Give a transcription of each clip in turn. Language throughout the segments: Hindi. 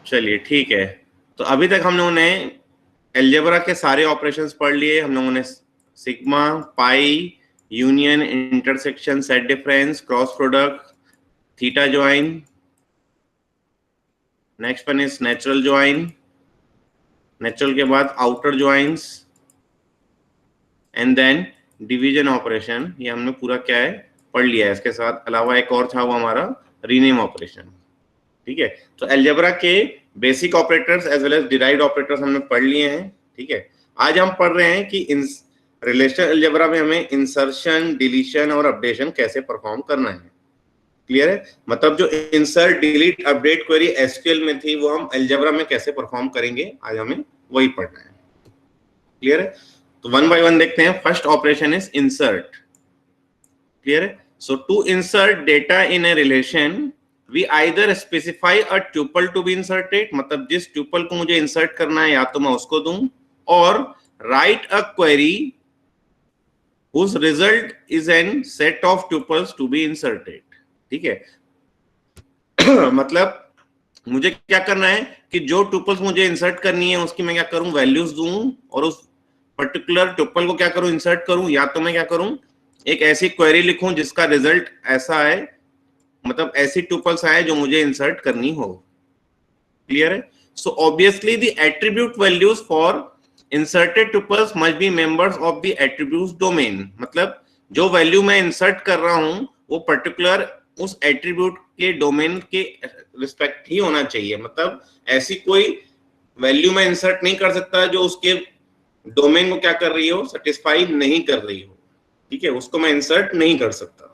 चलिए ठीक है। तो अभी तक हम लोगों ने अलजेब्रा के सारे ऑपरेशंस पढ़ लिए। हम लोगों ने sigma, pi, union, intersection, set difference, cross product, theta join, next one is natural join, natural के बाद outer joins, and then division operation. ये हमने पूरा क्या है पढ़ लिया है। इसके साथ अलावा एक और था वो हमारा रीनेम ऑपरेशन। ठीक है, तो अलजेब्रा के basic operators as well as derived operators हमने पढ़ लिए हैं। ठीक है, आज हम पढ़ रहे हैं कि रिलेशनल अलजेब्रा में हमें इंसर्शन, डिलीशन और अपडेशन कैसे परफॉर्म करना है। क्लियर है? मतलब जो insert, delete, update query SQL में थी वो हम अलजेब्रा में कैसे परफॉर्म करेंगे, आज हमें वही पढ़ना है। क्लियर है? तो वन बाय वन देखते हैं। First operation is insert. Clear है? So to insert data in a relation we either specify a tuple to be inserted, मतलब जिस tuple को मुझे insert करना है या तो मैं उसको दूं, और write a query whose result is an set of tuples to be inserted. ठीक है मतलब मुझे क्या करना है कि जो टुपल्स मुझे इंसर्ट करनी है उसकी मैं क्या करूं, वैल्यूज दूं, और उस पर्टिकुलर टुपल को क्या करूं, इंसर्ट करूं, या तो मैं क्या करूं, एक ऐसी क्वेरी लिखूं जिसका रिजल्ट ऐसा है, मतलब ऐसी टुपल्स आए जो मुझे इंसर्ट करनी हो। क्लियर है? So obviously the attribute values for inserted tuples must be members of the attribute domain. मतलब जो वैल्यू मैं इंसर्ट कर रहा हूं वो पर्टिकुलर उस एट्रीब्यूट के डोमेन के रिस्पेक्ट ही होना चाहिए। मतलब ऐसी कोई वैल्यू मैं इंसर्ट नहीं कर सकता जो उसके डोमेन को क्या कर रही हो, सेटिस्फाई नहीं कर रही हो। ठीक है, उसको मैं इंसर्ट नहीं कर सकता।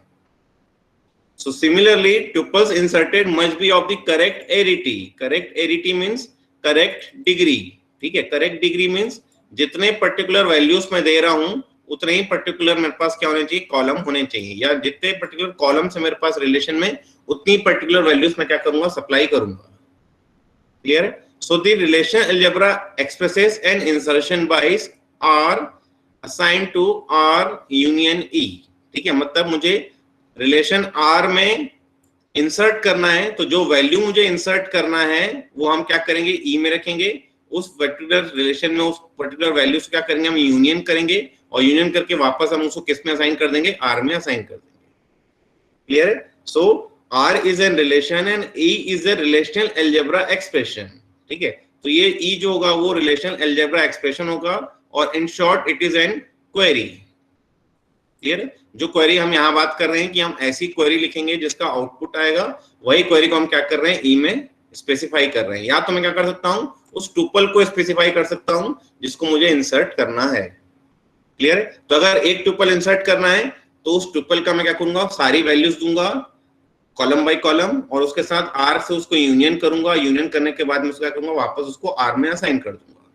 So similarly, tuples inserted must be of the correct arity. Correct arity means correct degree. ठीक है, correct degree means जितने पर्टिकुलर वैल्यूज मैं दे रहा हूं उतने ही पर्टिकुलर मेरे पास क्या होने चाहिए, कॉलम होने चाहिए, या जितने पर्टिकुलर कॉलम से मेरे पास रिलेशन में उतनी पर्टिकुलर वैल्यूज मैं क्या करूंगा, सप्लाई करूंगा। क्लियर है? So the relation algebra expresses an insertion bias R assign to R union E. ठीक है, मतलब मुझे रिलेशन आर में इंसर्ट करना है, तो जो वैल्यू मुझे इंसर्ट करना है वो हम क्या करेंगे, ई में रखेंगे। उस पर्टिकुलर रिलेशन में उस पर्टिकुलर वैल्यू से क्या करेंगे, हम यूनियन करेंगे, और यूनियन करके वापस हम उसको किस में असाइन कर देंगे, आर में असाइन कर देंगे। क्लियर है? So R is an relation and E is a relational algebra expression. ठीक है, तो ये ई जो होगा वो रिलेशनल अलजेब्रा एक्सप्रेशन होगा, और in short it is an query. Clear है? जो क्वेरी हम यहाँ बात कर रहे हैं कि हम ऐसी क्वेरी लिखेंगे जिसका आउटपुट आएगा, वही क्वेरी को हम क्या कर रहे हैं, ई में स्पेसिफाई कर रहे हैं। या तो मैं क्या कर सकता हूं, उस टुपल को स्पेसिफाई कर सकता हूं जिसको मुझे इंसर्ट करना है। क्लियर है? तो अगर एक टुपल इंसर्ट करना है तो उस टुपल का मैं क्या करूंगा, सारी वैल्यूज दूंगा कॉलम बाय कॉलम, और उसके साथ आर से उसको यूनियन करूंगा। यूनियन करने के बाद मैं उसको क्या करूंगा, वापस उसको आर में असाइन कर दूंगा।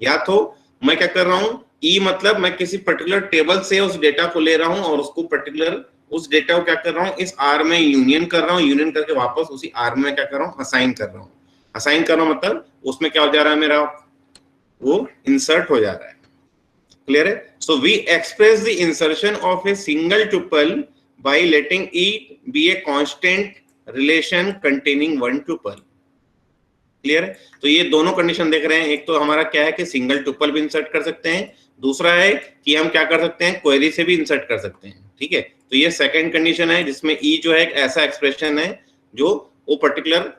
या तो मैं क्या कर रहा हूं, ई मतलब मैं किसी पर्टिकुलर टेबल से उस डेटा को ले रहा हूं और उसको पर्टिकुलर उस डेटा को क्या कर रहा हूं, इस आर में यूनियन कर रहा हूं। यूनियन करके वापस उसी आर में क्या कर रहा हूं, असाइन कर रहा हूं। असाइन कर रहा हूं मतलब उसमें क्या हो जा रहा है, मेरा वो इंसर्ट हो जा रहा है। क्लियर है? So we express the insertion of a single tuple by letting it be a constant relation containing one tuple. Clear है? तो ये दोनों कंडीशन देख रहे हैं। एक तो हमारा क्या है कि सिंगल टुपल भी इंसर्ट कर सकते हैं, दूसरा है कि हम क्या कर सकते हैं, क्वेरी से भी इंसर्ट कर सकते हैं। ठीक है, तो ये सेकंड कंडीशन है जिसमें ई जो है एक ऐसा एक्सप्रेशन है जो वो पर्टिकुलर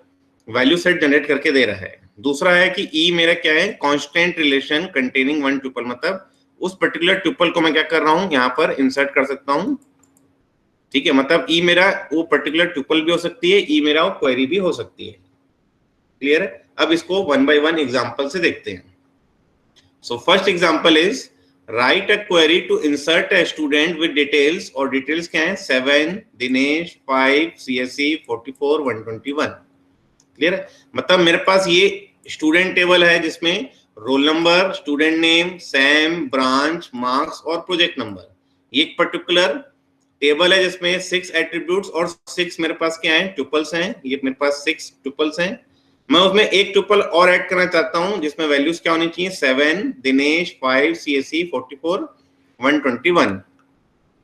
वैल्यू सेट जनरेट करके दे रहा है। दूसरा है कि ई मेरा क्या है, constant relation containing one tuple, मतलब उस पर्टिकुलर टुपल को मैं क्या कर रहा हूं, यहाँ पर इंसर्ट कर सकता हूं। ठीक है, मतलब ई मेरा वो पर्टिकुलर टुपल भी हो सकती है, ई मेरा वो क्वेरी भी हो सकती है। क्लियर है? अब इसको वन बाय वन एग्जांपल से देखते हैं। So first example is write a query to insert a student with details, और डिटेल्स क्या है, 7 दिनेश, 5 सीएससी 44 121। क्लियर है? मतलब मेरे पास ये स्टूडेंट टेबल है जिसमें role number, student name, Sam, branch, marks और प्रोजेक्ट नंबर। ये एक पर्टिकुलर टेबल है जिसमें 6 एट्रीब्यूट्स और 6 मेरे पास क्या है, टुपल्स हैं। ये मेरे पास 6 टुपल्स हैं। मैं उसमें एक टुपल और ऐड करना चाहता हूं जिसमें वैल्यूज क्या होनी चाहिए, 7 दिनेश, 5 सीएससी 44 121।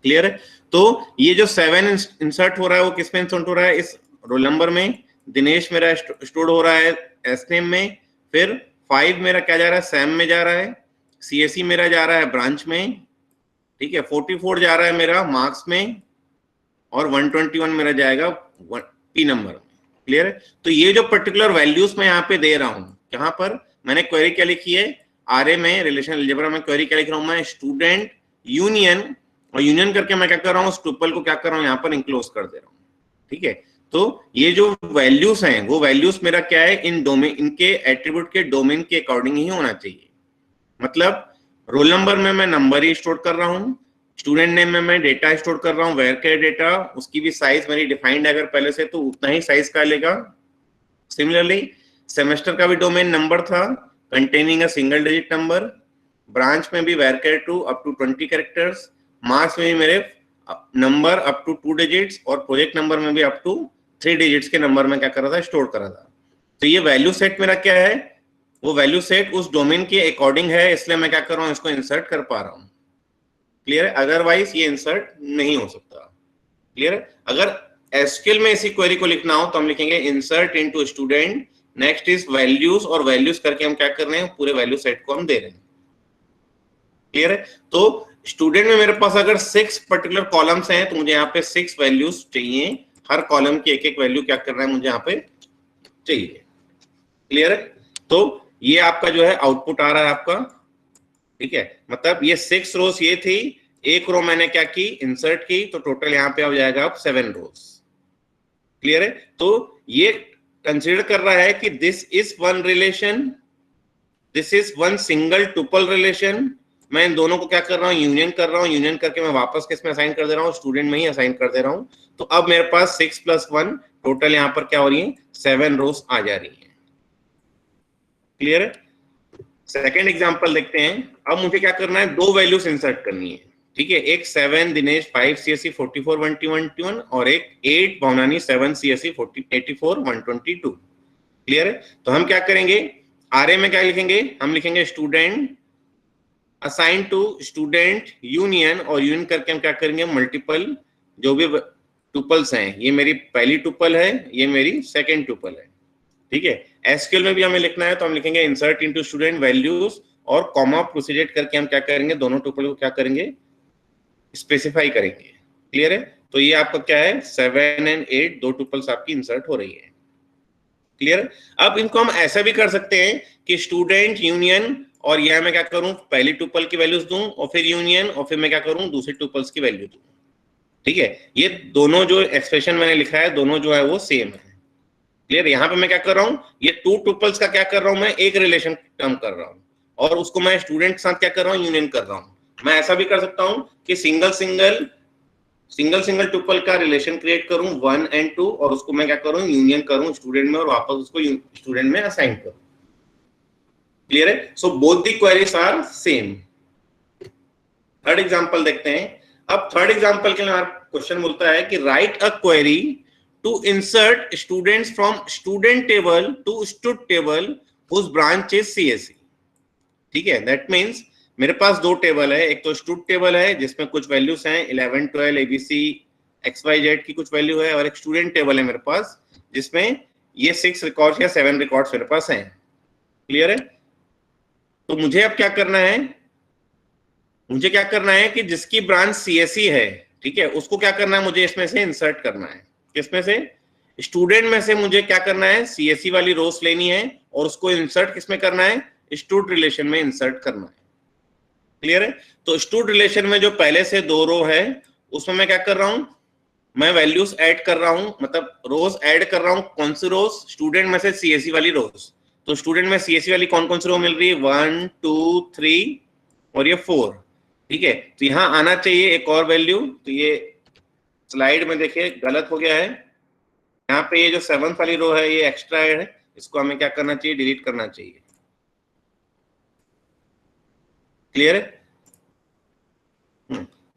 क्लियर है? तो ये जो 7 इंसर्ट हो रहा है वो किस में इंसर्ट हो रहा है, इस रोल नंबर में, दिनेश मेरा स्टोर हो रहा है एसनेम में, फिर 5 मेरा क्या जा रहा है, सैम में जा रहा है, सीएससी मेरा जा रहा है ब्रांच में, ठीक है, 44 जा रहा है मेरा मार्क्स में, और 121 मेरा जाएगा पी नंबर में। क्लियर है? तो ये जो पर्टिकुलर वैल्यूज मैं यहाँ पे दे रहा हूँ, यहाँ पर मैंने क्वेरी क्या लिखी है, आरए में रिलेशन अलजेब्रा में क्वेरी क्या लिख रहा हूँ मैं, स्टूडेंट यूनियन, और यूनियन करके मैं क्या कर रहा हूँ, उस ट्रिपल को क्या कर रहा हूँ, यहाँ पर इंक्लोज कर दे रहा हूँ। ठीक है, तो ये जो वैल्यूज हैं वो वैल्यूज मेरा क्या है, इन डोमेन, इनके एट्रीब्यूट के डोमेन के अकॉर्डिंग ही होना चाहिए। मतलब रोल नंबर में मैं नंबर ही स्टोर कर रहा हूँ, स्टूडेंट नेम में मैं डेटा स्टोर कर रहा हूँ, वेयर के डेटा, उसकी भी साइज मेरी डिफाइंड है अगर पहले से, तो उतना ही साइज का लेगा। सिमिलरली सेमेस्टर का भी डोमेन नंबर था, containing a single digit number, branch में भी वेयर के to up to 20 characters, marks में भी मेरे नंबर अप टू 2 डिजिट्स, और प्रोजेक्ट नंबर में भी अप टू 3 डिजिट्स के नंबर में क्या कर रहा था, स्टोर कर रहा था। तो ये वैल्यू सेट मेरा क्या है, वो वैल्यू सेट उस डोमेन के अकॉर्डिंग है, इसलिए मैं क्या कर रहा हूँ, इसको इंसर्ट कर पा रहा हूँ। क्लियर है? अदरवाइज ये इंसर्ट नहीं हो सकता। क्लियर है? अगर एसक्यूएल में इसी क्वेरी को लिखना हो तो हम लिखेंगे insert into student, next is values, और वैल्यूज करके हम क्या कर रहे हैं, पूरे वैल्यू सेट को हम दे रहे हैं। क्लियर है? तो स्टूडेंट में मेरे पास अगर 6 पर्टिकुलर कॉलम्स हैं तो मुझे यहाँ पे 6 वैल्यूज चाहिए, हर कॉलम की एक एक वैल्यू क्या करना है मुझे यहाँ पे चाहिए। क्लियर है? तो ये आपका जो है आउटपुट आ रहा है आपका। ठीक है, मतलब ये 6 रोज ये थी, एक रो मैंने क्या की, इंसर्ट की, तो टोटल यहाँ पे आ जाएगा अब 7 रोज। क्लियर है? तो ये कंसीडर कर रहा है कि this is one relation, this is one single tuple relation. मैं इन दोनों को क्या कर रहा हूँ, यूनियन कर रहा हूँ, यूनियन करके मैं वापस किसमें असाइन कर दे रहा हूँ, स्टूडेंट में ही असाइन कर दे रहा हूँ। तो अब मेरे पास 6 + 1 टोटल यहाँ पर क्या हो रही है, 7 रोज आ जा रही है। क्लियर है? सेकेंड एग्जांपल देखते हैं। अब मुझे क्या करना है, 2 वैल्यूज इंसर्ट करनी है। ठीक है, एक 7 दिनेश 5 CSE 44 121, और एक 8 भवनानी 7 CSE 84 122। क्लियर है? तो हम क्या करेंगे, आरए में क्या लिखेंगे, हम लिखेंगे student assign to student union, और यूनियन करके हम क्या करेंगे, मल्टीपल जो भी टुपल्स हैं, ये मेरी पहली टुपल है, ये मेरी सेकेंड टुपल है। ठीक है, एसक्यूएल में भी हमें लिखना है तो हम लिखेंगे इंसर्ट इनटू स्टूडेंट वैल्यूज, और कॉमा प्रोसीजर करके हम क्या करेंगे, दोनों टुपल को क्या करेंगे, स्पेसिफाई करेंगे। क्लियर है? तो ये आपका क्या है, 7 और 8 दो टुपल्स आपकी इंसर्ट हो रही है। क्लियर? अब इनको हम ऐसा भी कर सकते हैं कि स्टूडेंट यूनियन, और यह मैं क्या करूं, पहली टुपल की वैल्यूज दूं, और फिर यूनियन, और फिर मैं क्या करूं, दूसरी टुपल्स की वैल्यू दूं। ठीक है, ये दोनों जो एक्सप्रेशन मैंने लिखा है, दोनों जो है वो सेम है। क्लियर? यहाँ पे मैं क्या कर रहा हूँ, ये 2 टुपल्स का क्या कर रहा हूँ, मैं एक रिलेशन टर्म कर रहा हूँ, और उसको मैं स्टूडेंट के साथ क्या कर रहा हूँ, यूनियन कर रहा हूँ। मैं ऐसा भी कर सकता हूँ कि सिंगल सिंगल टुपल का रिलेशन क्रिएट करूं 1 और 2, और उसको मैं क्या करूं, यूनियन करूं स्टूडेंट में, और वापस उसको स्टूडेंट में असाइन करूं। क्लियर है? So both the queries are same. Third example देखते हैं। अब थर्ड एग्जांपल के लिए हमारा क्वेश्चन बोलता है कि write a query to insert students from student table to stud table whose branch is CSC. ठीक है, दैट मींस मेरे पास 2 टेबल है, एक तो स्टूड टेबल है जिसमें कुछ वैल्यूज हैं 11 12 ABC XYZ की कुछ वैल्यू है, और एक स्टूडेंट टेबल है मेरे पास जिसमें ये 6 रिकॉर्ड्स या 7 रिकॉर्ड्स मेरे पास हैं। क्लियर है? तो मुझे अब क्या करना है, मुझे क्या करना है कि जिसकी ब्रांच CSE है, ठीक है, उसको क्या करना है, मुझे इसमें से इंसर्ट करना है। किसमें से? स्टूडेंट में से मुझे क्या करना है, CSE वाली रोज लेनी है, और उसको इंसर्ट किसमें करना है, स्टूड रिलेशन में इंसर्ट करना है। क्लियर है? तो स्टूड रिलेशन में जो पहले से 2 रो है, उसमें मैं क्या कर रहा हूं, मैं वैल्यूज ऐड कर रहा हूं, मतलब रोज ऐड कर रहा हूं। कौन सी रोज? स्टूडेंट में से CSE वाली रोज। तो स्टूडेंट में CSE वाली कौन कौन सी रो मिल रही है, 1 2 3 और ये 4। ठीक है, तो यहां आना चाहिए एक और वैल्यू, तो ये स्लाइड में देखिए गलत हो गया है। यहाँ पे ये जो 7th वाली रो है ये एक्स्ट्रा है, इसको हमें क्या करना चाहिए, डिलीट करना चाहिए। क्लियर है?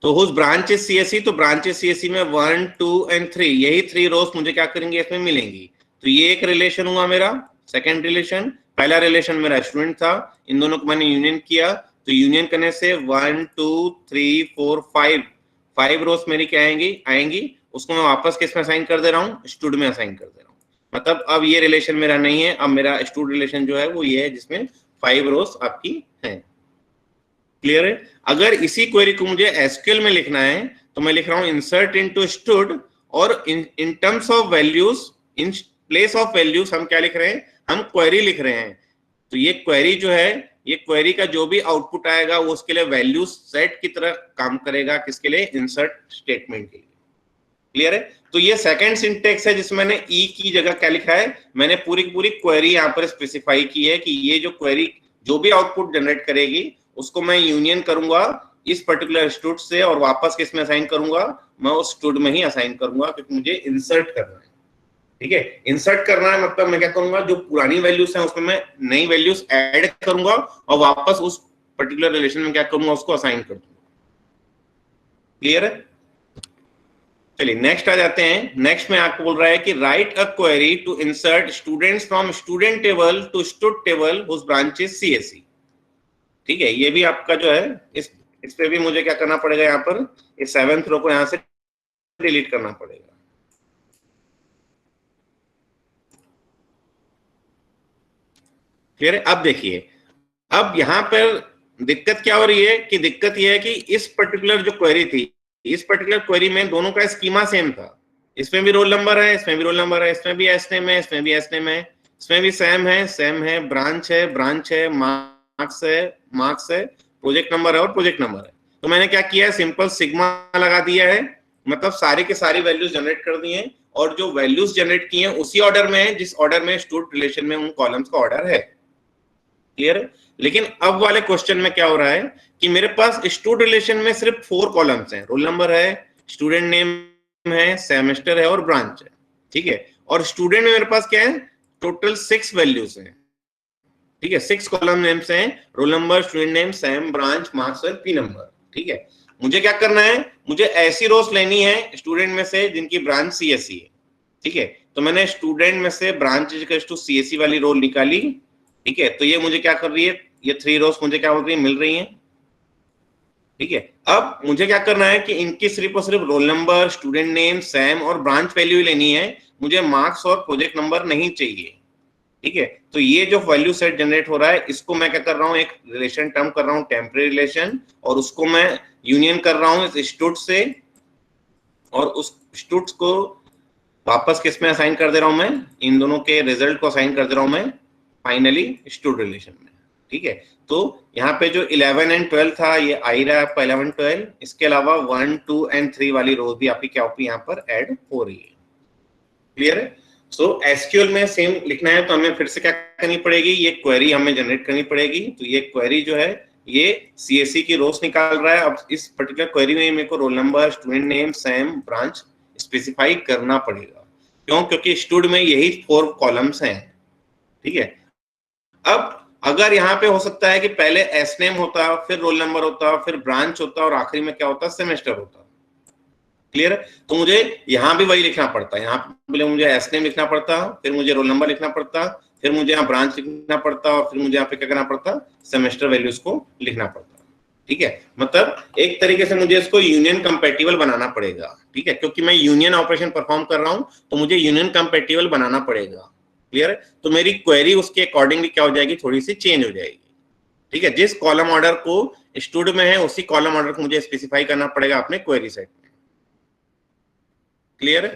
तो हुज ब्रांच इज CSE, तो ब्रांच इज CSE में 1 2 और 3, यही 3 रोज मुझे क्या करेंगे, इसमें मिलेंगी। तो ये एक रिलेशन हुआ मेरा, सेकंड रिलेशन। पहला रिलेशन मेरा स्टूडेंट था, इन दोनों को मैंने यूनियन किया, तो यूनियन करने से 1 2 3 4 5 रोज मेरी क्या आएंगी, उसको मैं वापस किस में असाइन कर दे रहा हूँ, स्टूड में असाइन कर दे रहा हूँ। मतलब अब ये रिलेशन मेरा नहीं है, अब मेरा स्टूड रिलेशन जो है वो ये है जिसमें 5 रोज आपकी है। क्लियर है? अगर इसी क्वेरी को मुझे एसक्यूएल में लिखना है तो मैं लिख रहा हूं इंसर्ट इनटू स्टूड, और in terms of values, in place of values हम क्या लिख रहे हैं, हम क्वेरी लिख रहे हैं। तो ये क्वेरी जो है, ये क्वेरी का जो भी आउटपुट आएगा वो उसके लिए वैल्यूज सेट की तरह काम करेगा, किसके लिए, इंसर्ट स्टेटमेंट के लिए। क्लियर है? तो ये सेकंड सिंटेक्स है जिसमें मैंने ई की जगह क्या लिखा है, मैंने पूरी की पूरी क्वेरी यहाँ पर स्पेसिफाई की है कि ये जो क्वेरी जो भी आउटपुट जनरेट करेगी उसको मैं यूनियन करूंगा इस पर्टिकुलर स्टूड से, और वापस किस में असाइन करूंगा, मैं उस स्टूड में ही असाइन करूंगा, क्योंकि मुझे इंसर्ट करना है। ठीक है, इंसर्ट करना है मतलब मैं क्या करूंगा, जो पुरानी वैल्यूज हैं उसमें मैं नई वैल्यूज ऐड करूंगा और वापस उस पर्टिकुलर रिलेशन में क्या करूंगा, उसको असाइन कर दूंगा। क्लियर है? चलिए नेक्स्ट आ जाते हैं। नेक्स्ट में आपको बोल रहा है कि write a query to insert students from student table to stud table whose branch is CSC. ठीक है, ये भी आपका जो है इस पे भी मुझे क्या करना पड़ेगा, यहाँ पर इस 7th रो को यहाँ से डिलीट करना पड़ेगा। क्लियर है? अब देखिए, अब यहाँ पर दिक्कत क्या हो रही है कि दिक्कत ये है कि इस पर्टिकुलर जो क्वेरी थी, इस पर्टिकुलर क्वेरी में दोनों का स्कीमा सेम था। इसमें भी रोल नंबर है, इसमें भी रोल नंबर है, इसमें भी एस नेम है, इसमें भी एस नेम है, इसमें भी सेम है, ब्रांच है, मार्क्स है, प्रोजेक्ट नंबर है और प्रोजेक्ट नंबर है। तो मैंने क्या किया है, सिंपल सिग्मा लगा दिया है, मतलब सारी की सारी वैल्यूज जनरेट कर दी हैं, और जो वैल्यूज जनरेट की हैं उसी ऑर्डर में है जिस ऑर्डर में स्टूड रिलेशन में उन कॉलम्स का ऑर्डर है। क्लियर है? लेकिन अब वाले क्वेश्चन में क्या हो रहा है कि मेरे पास स्टूड रिलेशन में सिर्फ 4 कॉलम्स हैं, रोल नंबर है, स्टूडेंट नेम है, सेमेस्टर है और ब्रांच है। ठीक है, और स्टूडेंट में मेरे पास क्या है, टोटल 6 वैल्यूज हैं। ठीक है, 6 कॉलम नेम्स हैं, role number, student name, same, branch, marks और पी नंबर। ठीक है, मुझे क्या करना है, मुझे ऐसी रोज लेनी है स्टूडेंट में से जिनकी ब्रांच सीएससी है। ठीक है, तो मैंने स्टूडेंट में से ब्रांच टू सीएससी वाली रोल निकाली। ठीक है, तो ये मुझे क्या कर रही है, ये 3 रोज मुझे क्या हो रही है, मिल रही हैं। ठीक है, अब मुझे क्या करना है कि इनकी सिर्फ और सिर्फ role number, student name, same और ब्रांच वैल्यू ही लेनी है, मुझे मार्क्स और प्रोजेक्ट नंबर नहीं चाहिए। ठीक है, तो ये जो वैल्यू सेट जनरेट हो रहा है इसको मैं क्या कर रहा हूँ, एक रिलेशन टर्म कर रहा हूँ, टेम्परेरी रिलेशन, और उसको मैं यूनियन कर रहा हूँ इस स्टूड से, और उस स्टूड्स को वापस किस में असाइन कर दे रहा हूं, मैं इन दोनों के रिजल्ट को असाइन कर दे रहा हूं मैं फाइनली स्टूड रिलेशन में। ठीक है, तो यहाँ पे जो 11 एंड 12 था ये आ ही रहा है आपका 11 12, इसके अलावा 1 2 एंड 3 वाली रोज भी आपकी क्या होगी, यहाँ पर ऐड हो रही है। क्लियर है? सो एसक्यूएल में सेम लिखना है तो हमें फिर से क्या करनी पड़ेगी, ये क्वेरी हमें जनरेट करनी पड़ेगी। तो ये क्वेरी जो है ये सीएससी की रोज निकाल रहा है। अब इस पर्टिकुलर क्वेरी में मेरे को role number, student name, same, branch specify करना पड़ेगा। क्यों? क्योंकि स्टूड में यही 4 कॉलम्स हैं। ठीक है, अब अगर यहाँ पे हो सकता है कि पहले एस नेम होता, फिर रोल नंबर होता, फिर ब्रांच होता और आखिरी में क्या होता, सेमेस्टर होता। क्लियर है? तो मुझे यहाँ भी वही लिखना पड़ता, यहाँ पे मुझे एस नेम लिखना पड़ता, फिर मुझे रोल नंबर लिखना पड़ता, फिर मुझे यहाँ ब्रांच लिखना पड़ता, और फिर मुझे यहाँ पे क्या करना पड़ता, सेमेस्टर वैल्यूज को लिखना पड़ता। ठीक है, मतलब एक तरीके से मुझे इसको यूनियन कंपैटिबल बनाना पड़ेगा। ठीक है, क्योंकि मैं यूनियन ऑपरेशन परफॉर्म कर रहा हूं तो मुझे यूनियन कंपैटिबल बनाना पड़ेगा। क्लियर है? तो मेरी क्वेरी उसके अकॉर्डिंगली क्या हो जाएगी, थोड़ी सी चेंज हो जाएगी। ठीक है, जिस कॉलम ऑर्डर को स्टूड में है उसी कॉलम ऑर्डर को मुझे स्पेसिफाई करना पड़ेगा अपने क्वेरी सेट में। क्लियर है?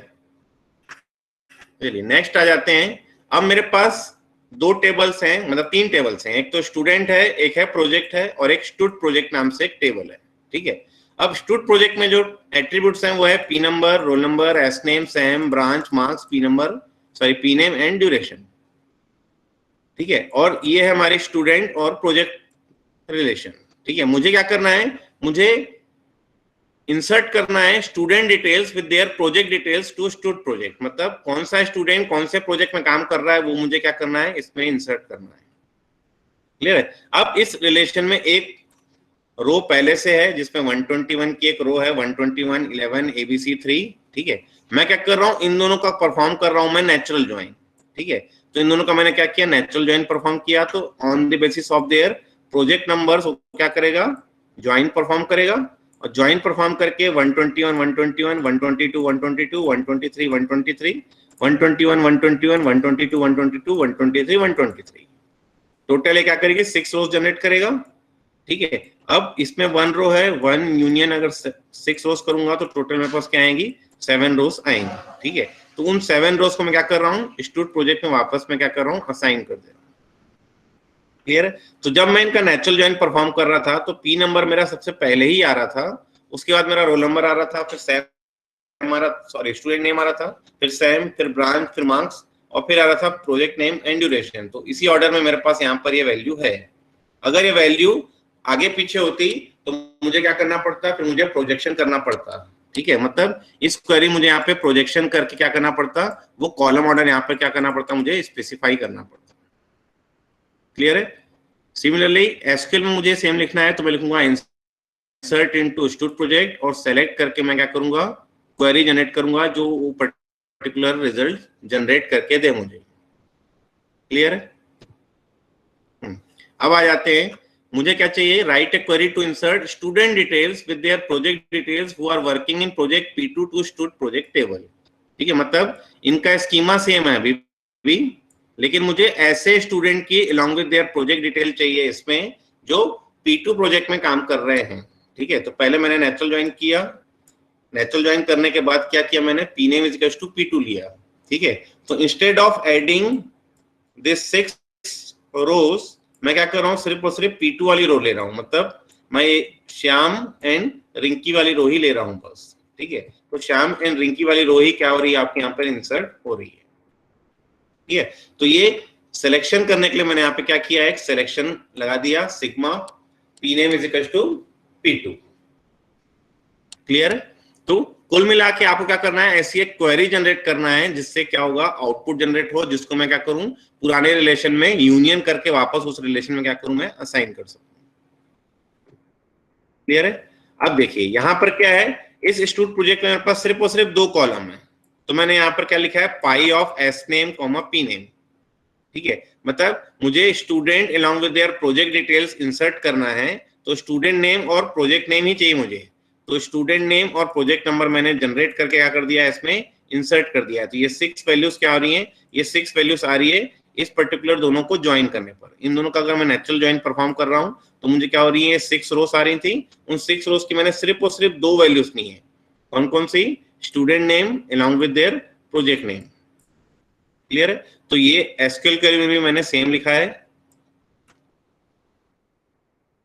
चलिए नेक्स्ट आ जाते हैं। अब मेरे पास 2 टेबल्स हैं, मतलब 3 टेबल्स हैं, एक तो स्टूडेंट है, एक है प्रोजेक्ट है, और एक स्टूड प्रोजेक्ट नाम से एक टेबल है। ठीक है, अब स्टूड प्रोजेक्ट में जो एट्रीब्यूट्स हैं वो है P number, roll number, S name, same, branch, marks, P name and duration. ठीक है, और ये है हमारे स्टूडेंट और प्रोजेक्ट रिलेशन। ठीक है, मुझे क्या करना है, मुझे इंसर्ट करना है student details with their project details to stud project. मतलब कौन सा स्टूडेंट कौन से प्रोजेक्ट में काम कर रहा है वो मुझे क्या करना है, इसमें इंसर्ट करना है। क्लियर है? अब इस रिलेशन में एक रो पहले से है जिसमें 121 की एक रो है, 121 11 ABC 3। ठीक है, मैं क्या कर रहा हूं, इन दोनों का परफॉर्म कर रहा हूं मैं नेचुरल ज्वाइन। ठीक है, तो इन दोनों का मैंने क्या किया, नेचुरल ज्वाइन परफॉर्म किया। तो on the basis of their project numbers क्या करेगा, ज्वाइन परफॉर्म करेगा, और ज्वाइन परफॉर्म करके 121 121 122 122 123 123 121, 121, 122, 122, 123, 123, टोटल क्या करेगी 6 रोज जनरेट करेगा। ठीक है, अब इसमें 1 रो है, 1 यूनियन अगर 6 रोज करूंगा तो टोटल मेरे पास क्या आएंगी 7 रोज आएंगी। ठीक है, तो उन 7 रोज को मैं क्या कर रहा हूँ स्टूड प्रोजेक्ट में वापस मैं क्या कर रहा हूँ असाइन कर दे रहा हूँ। क्लियर है? तो जब मैं इनका नेचुरल ज्वाइन परफॉर्म कर रहा था तो पी नंबर मेरा सबसे पहले ही आ रहा था, उसके बाद मेरा रोल नंबर आ रहा था, फिर सैम हमारा सॉरी स्टूडेंट नेम आ रहा था, फिर सैम, फिर ब्रांच, फिर मार्क्स, और फिर आ रहा था प्रोजेक्ट नेम एंड ड्यूरेशन। तो इसी ऑर्डर में मेरे पास यहाँ पर ये वैल्यू है। अगर ये वैल्यू आगे पीछे होती तो मुझे क्या करना पड़ता, फिर मुझे प्रोजेक्शन करना पड़ता। ठीक है, मतलब इस क्वेरी मुझे यहाँ पे प्रोजेक्शन करके क्या करना पड़ता, वो कॉलम ऑर्डर यहाँ पे क्या करना पड़ता, मुझे स्पेसिफाई करना पड़ता। क्लियर है? सिमिलरली एसक्यूएल में मुझे सेम लिखना है तो मैं लिखूंगा इंसर्ट इनटू स्टूड प्रोजेक्ट और सेलेक्ट करके मैं क्या करूंगा क्वेरी जनरेट करूंगा जो वो पर्टिकुलर रिजल्ट जनरेट करके दे मुझे। क्लियर है? अब आ जाते हैं, मुझे क्या चाहिए, write a query to insert student details with their project details who are working in project P2 to stud project table. ठीक है, मतलब इनका स्कीमा सेम है अभी भी, लेकिन मुझे ऐसे स्टूडेंट की along with their project detail चाहिए इसमें जो P2 प्रोजेक्ट में काम कर रहे हैं। ठीक है, तो पहले मैंने नेचुरल ज्वाइन किया, नेचुरल ज्वाइन करने के बाद क्या किया मैंने, P name is equals to P2 लिया। ठीक है, तो instead of adding this 6 rows मैं क्या कर रहा हूँ सिर्फ और सिर्फ P2 वाली रो ले रहा हूँ, मतलब मैं श्याम एंड रिंकी वाली रो ही ले रहा हूँ बस। ठीक है, तो श्याम एंड रिंकी वाली रो ही क्या हो रही है आपके यहाँ पर इंसर्ट हो रही है। ठीक है, तो ये सिलेक्शन करने के लिए मैंने यहाँ पे क्या किया, एक सिलेक्शन लगा दिया, sigma P name is equal to P2। Clear है? तो कुल मिला के आपको क्या करना है, ऐसी एक क्वेरी जनरेट करना है जिससे क्या होगा आउटपुट जनरेट हो, जिसको मैं क्या करूं पुराने रिलेशन में यूनियन करके वापस उस रिलेशन में क्या करूं मैं असाइन कर सकूं। क्लियर है? अब देखिए यहां पर क्या है, इस स्टूड प्रोजेक्ट में मेरे पास सिर्फ और सिर्फ 2 कॉलम है, तो मैंने यहां पर क्या लिखा है पाई of S name comma P name. ठीक है, मतलब मुझे student along with their project details insert करना है, तो स्टूडेंट नेम और प्रोजेक्ट नेम ही चाहिए मुझे। तो स्टूडेंट नेम और प्रोजेक्ट नंबर मैंने जनरेट करके क्या कर दिया है इसमें इंसर्ट कर दिया है। तो ये 6 वैल्यूज क्या आ रही हैं, ये 6 वैल्यूज आ रही है इस पर्टिकुलर दोनों को ज्वाइन करने पर। इन दोनों का अगर मैं नेचुरल ज्वाइन परफॉर्म कर रहा हूं तो मुझे क्या हो रही है 6 रोज आ रही थी, उन 6 रोज की मैंने सिर्फ और सिर्फ 2 वैल्यूज ली है। कौन कौन सी, student name along with their project name. Clear है? तो ये एसक्यूएल क्वेरी में भी मैंने सेम लिखा है।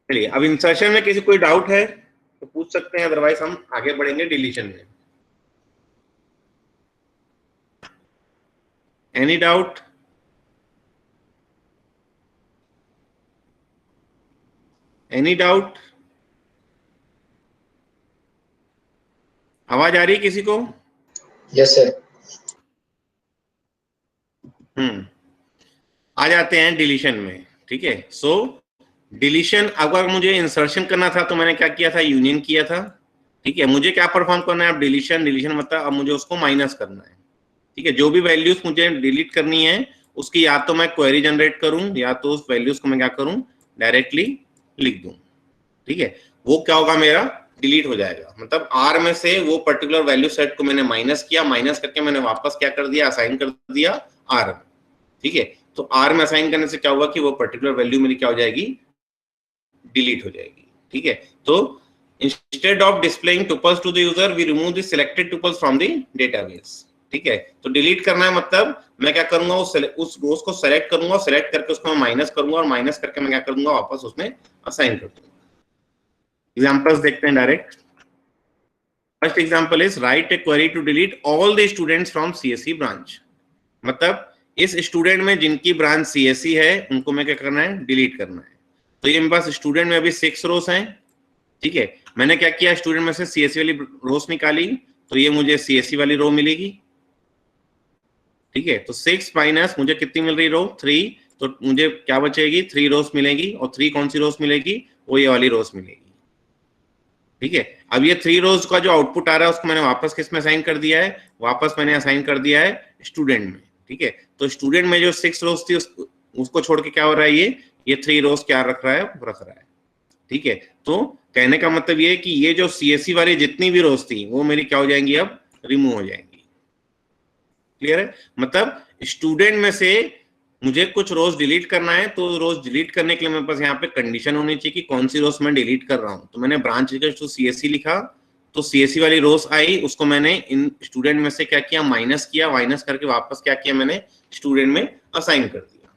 चलिए अब इंसर्शन में किसी कोई डाउट है तो पूछ सकते हैं, अदरवाइज हम आगे बढ़ेंगे डिलीशन में। Any doubt? Any doubt? आवाज आ रही है किसी को? Yes sir. आ जाते हैं डिलीशन में। ठीक है, सो डिलीशन अगर मुझे इंसर्शन करना था तो मैंने क्या किया था, यूनियन किया था। ठीक है, मुझे क्या परफॉर्म करना है अब डिलीशन, डिलीशन मतलब अब मुझे उसको माइनस करना है। ठीक है, जो भी वैल्यूज मुझे डिलीट करनी है उसकी या तो मैं क्वेरी जनरेट करूं या तो उस वैल्यूज को मैं क्या करूं डायरेक्टली लिख दूं। ठीक है, वो क्या होगा मेरा डिलीट हो जाएगा, मतलब आर में से वो पर्टिकुलर वैल्यू सेट को मैंने माइनस किया, माइनस करके मैंने वापस क्या कर दिया असाइन कर दिया आर। ठीक है, तो आर में असाइन करने से क्या होगा कि वो पर्टिकुलर वैल्यू मेरी क्या हो जाएगी डिलीट हो जाएगी। ठीक है, तो instead of displaying tuples to the user we remove the selected tuples from the database. ठीक है, तो डिलीट करना है मतलब मैं क्या करूंगा उस रोज को सेलेक्ट करूंगा, सेलेक्ट करके उसको मैं माइनस करूंगा और माइनस करके मैं क्या करूंगा वापस उसमें असाइन कर दूंगा। एग्जांपल्स देखते हैं direct. First example is write a query to delete all the students from CSE branch. मतलब इस स्टूडेंट में जिनकी ब्रांच सीएसई है उनको मैं क्या करना है डिलीट करना है। तो ये मेरे पास स्टूडेंट में अभी 6 रोज हैं। ठीक है, मैंने क्या किया स्टूडेंट में से सीएसई वाली रोज निकाली तो ये मुझे सीएसई वाली रो मिलेगी। ठीक है, तो 6 माइनस मुझे कितनी मिल रही रो 3, तो मुझे क्या बचेगी 3 रोज मिलेगी, और 3 कौन सी रोज मिलेगी, वो ये वाली रोज मिलेगी। ठीक है, अब ये 3 रोज का जो आउटपुट आ रहा है उसको मैंने वापस किस में असाइन कर दिया है, वापस मैंने असाइन कर दिया है स्टूडेंट में। ठीक है, तो स्टूडेंट में जो 6 रोज थी उसको छोड़ के क्या हो रहा है ये 3 रोज क्या रख रहा है, रख रहा है। ठीक है, तो कहने का मतलब ये है कि ये जो सीएसई वाली जितनी भी रोज थी वो मेरी क्या हो जाएंगी अब रिमूव हो जाएंगी। क्लियर है? मतलब स्टूडेंट में से मुझे कुछ रोज डिलीट करना है, तो रोज डिलीट करने के लिए मेरे पास यहाँ पे कंडीशन होनी चाहिए कि कौन सी रोज मैं डिलीट कर रहा हूँ। तो मैंने ब्रांच टू सीएससी लिखा, तो सीएससी वाली रोज आई, उसको मैंने इन स्टूडेंट में से क्या किया, माइनस किया, माइनस करके वापस क्या किया मैंने, स्टूडेंट में असाइन कर दिया।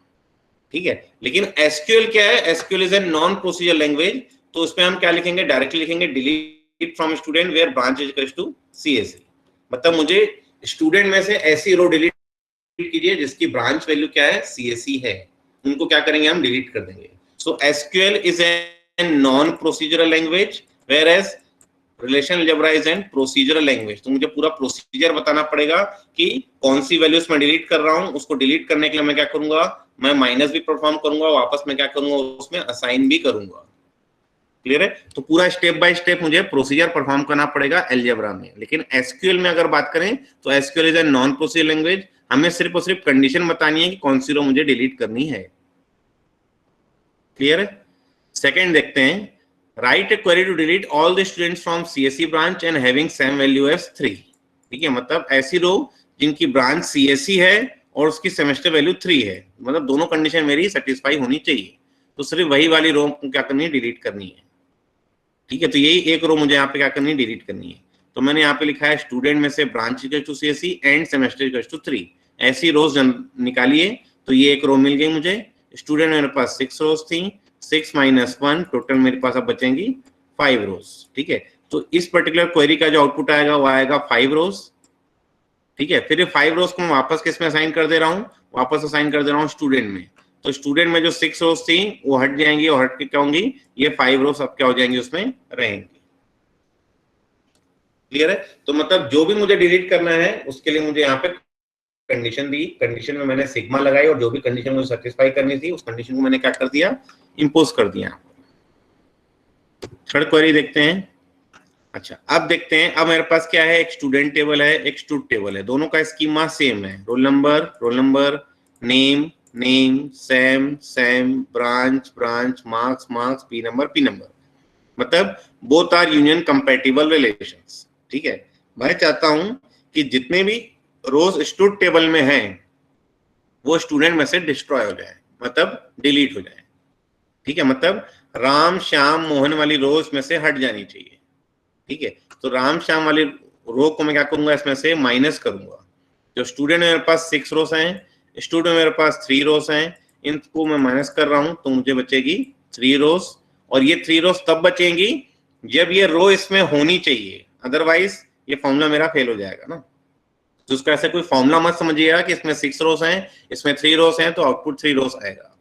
ठीक है, लेकिन एसक्यूएल क्या है, SQL is a non procedure language, तो उसमें हम क्या लिखेंगे, डायरेक्टली लिखेंगे delete from student where branch is equal to CSC. मतलब मुझे स्टूडेंट में से ऐसी रो डिलीट कीजिए जिसकी ब्रांच वैल्यू क्या है, सीएससी है, उनको क्या करेंगे हम, डिलीट कर देंगे। So SQL is a non procedural language whereas relational algebra is an procedural language. तो मुझे पूरा प्रोसीजर बताना पड़ेगा कि कौन सी वैल्यूज मैं डिलीट कर रहा हूं, उसको डिलीट करने के लिए मैं क्या करूंगा, मैं माइनस भी परफॉर्म करूंगा, वापस मैं क्या करूंगा, उसमें असाइन भी करूंगा। क्लियर है? तो पूरा स्टेप बाय स्टेप मुझे प्रोसीजर परफॉर्म करना पड़ेगा अलजेब्रा में। लेकिन एसक्यूएल में अगर बात करें तो SQL is a non procedure language, हमें सिर्फ और सिर्फ कंडीशन बतानी है कि कौन सी रो मुझे डिलीट करनी है। क्लियर है? सेकंड देखते हैं, write a query to delete all the students from CSC branch and having sem value as 3। ठीक है, मतलब ऐसी रो जिनकी ब्रांच सीएससी है और उसकी सेमेस्टर वैल्यू 3 है, मतलब दोनों कंडीशन मेरी सेटिस्फाई होनी चाहिए, तो सिर्फ वही वाली रो क्या करनी है, डिलीट करनी है। ठीक है, तो यही एक रो मुझे यहाँ पे क्या करनी है, डिलीट करनी है। तो मैंने यहाँ पे लिखा है स्टूडेंट में से branch equal to CSC and semester equal to 3, ऐसी रोज निकालिए। तो ये एक रो मिल गई मुझे, स्टूडेंट मेरे पास 6 रोज थी, 6 माइनस 1, टोटल मेरे पास अब बचेंगी 5 रोज। ठीक है, तो इस पर्टिकुलर क्वेरी का जो आउटपुट आएगा वो आएगा 5 रोज। ठीक है, फिर 5 रोज को मैं वापस किस में असाइन कर दे रहा हूँ, वापस असाइन कर दे रहा हूँ स्टूडेंट में। तो स्टूडेंट में जो 6 रोज थी वो हट जाएंगी, और हट के क्या होंगी, ये 5 रोज अब क्या हो जाएंगी, उसमें रहेंगी। क्लियर है? तो मतलब जो भी मुझे डिलीट करना है उसके लिए मुझे यहाँ पे कंडीशन दी, कंडीशन में मैंने सिग्मा लगाई, और जो भी कंडीशन मुझे सेटिस्फाई करनी थी उस कंडीशन को मैंने क्या कर दिया, इंपोज कर दिया। थर्ड क्वेरी देखते हैं। अच्छा, अब देखते हैं, अब मेरे पास क्या है, एक स्टूडेंट टेबल है, एक स्टूड टेबल है, दोनों का स्कीमा सेम है, roll number, name name, same, branch, marks, P number, मतलब both are union compatible relations. ठीक है, मैं चाहता हूं कि जितने भी रोज स्टूड टेबल में हैं वो स्टूडेंट में से डिस्ट्रॉय हो जाए, मतलब डिलीट हो जाए। ठीक है, मतलब राम श्याम मोहन वाली रोज में से हट जानी चाहिए। ठीक है, तो राम श्याम वाली रो को मैं क्या करूंगा, इसमें से माइनस करूंगा। जो स्टूडेंट मेरे पास 6 रोज हैं, स्टूडेंट मेरे पास 3 रोज हैं, इनको मैं माइनस कर रहा हूं, तो मुझे बचेगी 3 रोज। और ये 3 रोज तब बचेंगी जब ये रो इसमें होनी चाहिए, अदरवाइज ये फॉर्मूला मेरा फेल हो जाएगा ना। तो उसका ऐसा कोई फॉर्मूला मत समझिएगा कि इसमें 6 रोज हैं, इसमें 3 रोज हैं, तो आउटपुट 3 रोज आएगा।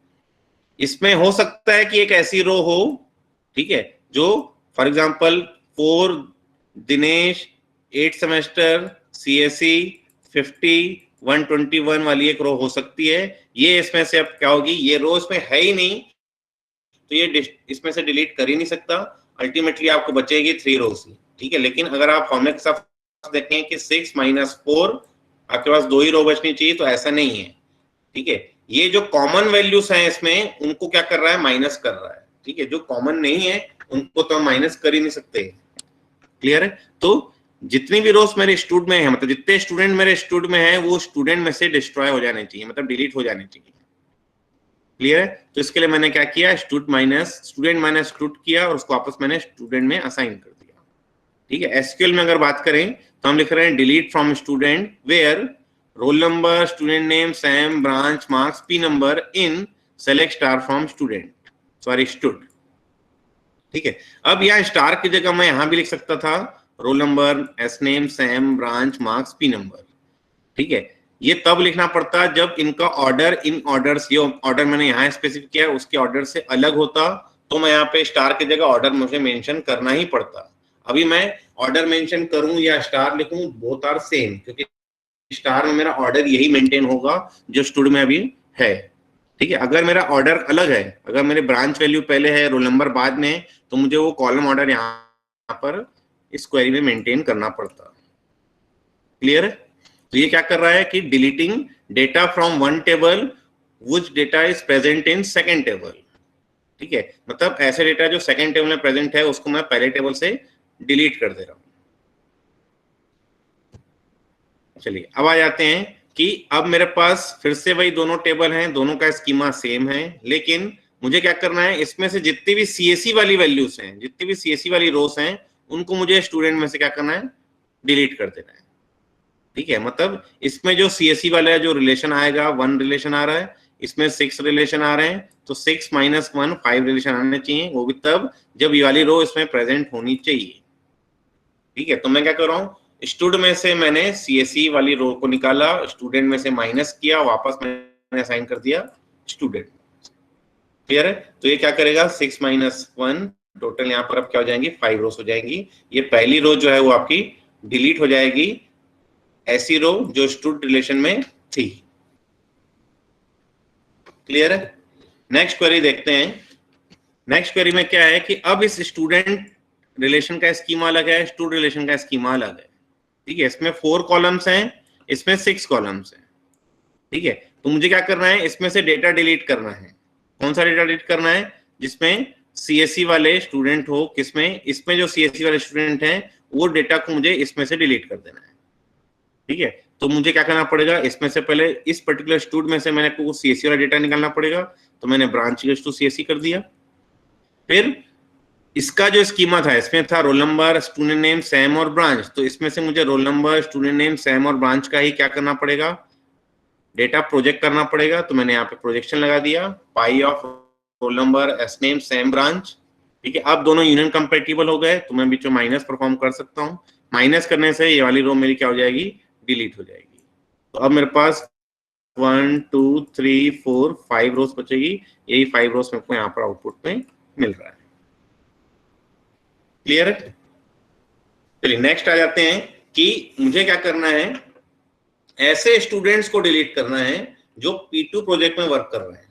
इसमें हो सकता है कि एक ऐसी रो हो, ठीक है, जो for example 4 Dinesh 8 semester CSC 50 121 वाली एक रो हो सकती है। ये इसमें से अब क्या होगी, ये रो इसमें है ही नहीं, तो ये इसमें से डिलीट कर ही नहीं सकता, अल्टीमेटली आपको बचेगी 3 रोज ही। ठीक है, लेकिन अगर आप फॉर्मूले के साथ देखें कि 6 माइनस 4 आपके पास 2 ही रो बचनी चाहिए, तो ऐसा नहीं है। ठीक है, ये जो कॉमन वैल्यूज हैं इसमें उनको क्या कर रहा है, माइनस कर रहा है। ठीक है, जो कॉमन नहीं है उनको तो हम माइनस कर ही नहीं सकते। क्लियर है? तो जितनी भी रोज मेरे स्टूडेंट में है, मतलब जितने स्टूडेंट मेरे स्टूडेंट में है वो स्टूडेंट में से डिस्ट्रॉय हो जाने चाहिए, मतलब डिलीट हो जाने चाहिए। क्लियर है? तो इसके लिए मैंने क्या किया, स्टूडेंट माइनस स्टूड किया, और उसको वापस मैंने स्टूडेंट में असाइन कर दिया। ठीक है, एसक्यूएल में अगर बात करें तो हम लिख रहे हैं delete from student where roll number, student name, same, branch, marks, P number in select star from student, sorry stud. ठीक है, अब यहाँ स्टार की जगह मैं यहां भी लिख सकता था roll number, S name, same, branch, marks, P number. ठीक है, ये तब लिखना पड़ता जब इनका ऑर्डर, इन ऑर्डर्स, ये ऑर्डर मैंने यहाँ स्पेसिफिक किया उसके ऑर्डर से अलग होता, तो मैं यहाँ पे स्टार की जगह ऑर्डर मुझे मेंशन करना ही पड़ता। अभी मैं ऑर्डर मेंशन करूं या स्टार लिखूं, बोथ आर सेम, क्योंकि स्टार में मेरा ऑर्डर यही मेंटेन होगा जो स्टूड में अभी है। ठीक है, अगर मेरा ऑर्डर अलग है, अगर मेरे ब्रांच वैल्यू पहले है, रोल नंबर बाद में, तो मुझे वो कॉलम ऑर्डर यहाँ पर इस क्वेरी में मेंटेन करना पड़ता। क्लियर है? तो ये क्या कर रहा है कि deleting data from one table which data is present in second table. ठीक है, मतलब ऐसे डेटा जो सेकंड टेबल में प्रेजेंट है उसको मैं पहले टेबल से डिलीट कर दे रहा हूं। चलिए अब आ जाते हैं कि अब मेरे पास फिर से वही दोनों टेबल हैं, दोनों का स्कीमा सेम है, लेकिन मुझे क्या करना है, इसमें से जितनी भी सीएससी वाली वैल्यूज हैं, जितनी भी सीएससी वाली रोस हैं, उनको मुझे स्टूडेंट में से क्या करना है, डिलीट कर देना है। ठीक है, मतलब इसमें जो सीएससी वाला जो रिलेशन आएगा 1 रिलेशन आ रहा है, इसमें 6 रिलेशन आ रहे हैं, तो 6 - 1 5 रिलेशन आने चाहिए, वो भी तब जब ये वाली रो इसमें प्रेजेंट होनी चाहिए। ठीक है, तो मैं क्या कर रहा हूँ, स्टूड में से मैंने सीएससी वाली रो को निकाला, स्टूडेंट में से माइनस किया, वापस मैंने असाइन कर दिया स्टूडेंट। क्लियर है? तो ये क्या करेगा, 6 - 1 टोटल यहाँ पर अब क्या हो जाएंगी, 5 रोज हो जाएंगी। ये पहली रो जो है वो आपकी डिलीट हो जाएगी, ऐसी रो जो स्टूड रिलेशन में थी। क्लियर है? नेक्स्ट क्वेरी देखते हैं। नेक्स्ट क्वेरी में क्या है कि अब इस स्टूडेंट रिलेशन का स्कीमा अलग है, स्टूड रिलेशन का स्कीमा अलग है। ठीक है, इसमें 4 कॉलम्स हैं, इसमें 6 कॉलम्स हैं। ठीक है, तो मुझे क्या करना है, इसमें से डेटा डिलीट करना है। कौन सा डेटा डिलीट करना है, जिसमें सीएससी वाले स्टूडेंट हो, किसमें, इसमें जो सीएससी वाले स्टूडेंट हैं वो डेटा को मुझे इसमें से डिलीट कर देना है। ठीक है, तो मुझे क्या करना पड़ेगा, इसमें से पहले इस पर्टिकुलर स्टूडेंट में से मैंने को सीएससी वाला डेटा निकालना पड़ेगा, तो मैंने ब्रांच टू सीएससी कर दिया। फिर इसका जो स्कीमा था, इसमें था role number, student name, Sam और ब्रांच, तो इसमें से मुझे role number, student name, Sam और ब्रांच का ही क्या करना पड़ेगा, डेटा प्रोजेक्ट करना पड़ेगा। तो मैंने यहाँ पे प्रोजेक्शन लगा दिया, पाई of roll number, S name, Sam, branch. ठीक है, अब दोनों यूनियन कंपेटिबल हो गए, तो मैं बीच में माइनस परफॉर्म कर सकता हूँ। माइनस करने से ये वाली रो मेरी क्या हो जाएगी, डिलीट हो जाएगी। तो अब मेरे पास 1 2 3 4 5 रोज बचेगी, यही 5 रोज मेरे को यहाँ पर आउटपुट में मिल रहा है। क्लियर है? चलिए नेक्स्ट आ जाते हैं कि मुझे क्या करना है, ऐसे स्टूडेंट्स को डिलीट करना है जो P2 प्रोजेक्ट में वर्क कर रहे हैं।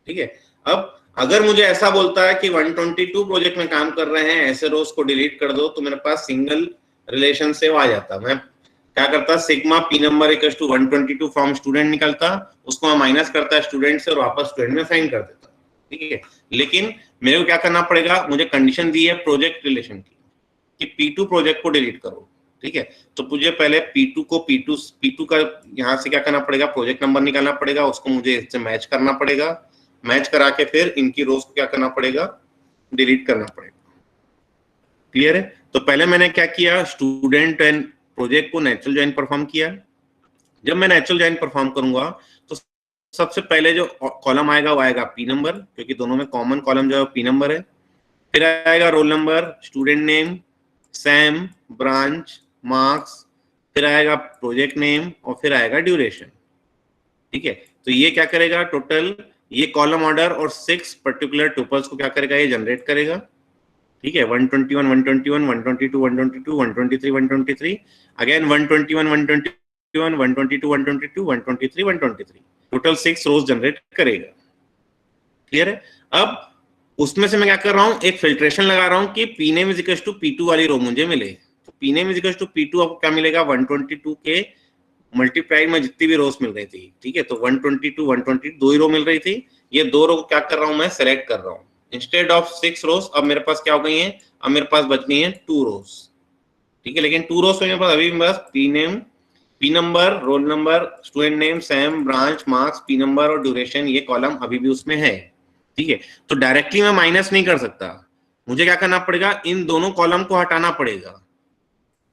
ठीक है, अब अगर मुझे ऐसा बोलता है कि 122 प्रोजेक्ट में काम कर रहे हैं, ऐसे रोज को डिलीट कर दो, तो मेरे पास सिंगल रिलेशन से आ जाता। मैं क्या करता, sigma P number equal to 122 from student निकलता, उसको मैं माइनस करता स्टूडेंट से और वापस स्टूडेंट में साइन कर देता। ठीक है, लेकिन मेरे को क्या करना पड़ेगा, मुझे कंडीशन दी है प्रोजेक्ट रिलेशन की कि P2 प्रोजेक्ट को डिलीट करो। ठीक है, तो मुझे पहले P2 को P2 का यहाँ से क्या करना पड़ेगा, प्रोजेक्ट नंबर निकालना पड़ेगा, उसको मुझे इससे मैच करना पड़ेगा, मैच करा के फिर इनकी रोज को क्या करना पड़ेगा, डिलीट करना पड़ेगा। क्लियर है? तो पहले मैंने क्या किया, स्टूडेंट एंड प्रोजेक्ट को नेचुरल जॉइन परफॉर्म किया। जब मैं नेचुरल जॉइन परफॉर्म करूंगा तो सबसे पहले जो कॉलम आएगा वो आएगा P नंबर, क्योंकि दोनों में कॉमन कॉलम जो है P नंबर है। फिर आएगा role number, student name, Sam, branch, marks, फिर आएगा प्रोजेक्ट नेम और फिर आएगा ड्यूरेशन। ठीक है, तो ये क्या करेगा, टोटल ये कॉलम ऑर्डर और 6 पर्टिकुलर टुपल्स को क्या करेगा, ये जनरेट करेगा। ठीक है, 121 121 122 122 123 123, अगेन 121 121 122 122 123 123, टोटल 6 रोज जनरेट करेगा। क्लियर है? अब उसमें से मैं क्या कर रहा हूं, एक फिल्ट्रेशन लगा रहा हूं कि P name is equals to P2 वाली रो मुझे मिले। तो P name is equals to P2 आपको क्या मिलेगा, 122 के मल्टीप्लाइड में जितनी भी रोज मिल रही थी। ठीक है, तो 122 122 दो ही रो मिल रही थी, ये दो रो को क्या कर रहा हूं, मैं सेलेक्ट कर रहा हूं। इंस्टेड ऑफ 6 रोज अब मेरे पास क्या हो गई है, अब मेरे पास बच गई है 2 रोज। ठीक है, लेकिन 2 रोज में मेरे पास अभी मेरे पास P name, P number, role number, student name, Sam, branch, marks, P number और ड्यूरेशन, ये कॉलम अभी भी उसमें है। ठीक है, तो डायरेक्टली मैं माइनस नहीं कर सकता, मुझे क्या करना पड़ेगा, इन दोनों कॉलम को हटाना पड़ेगा।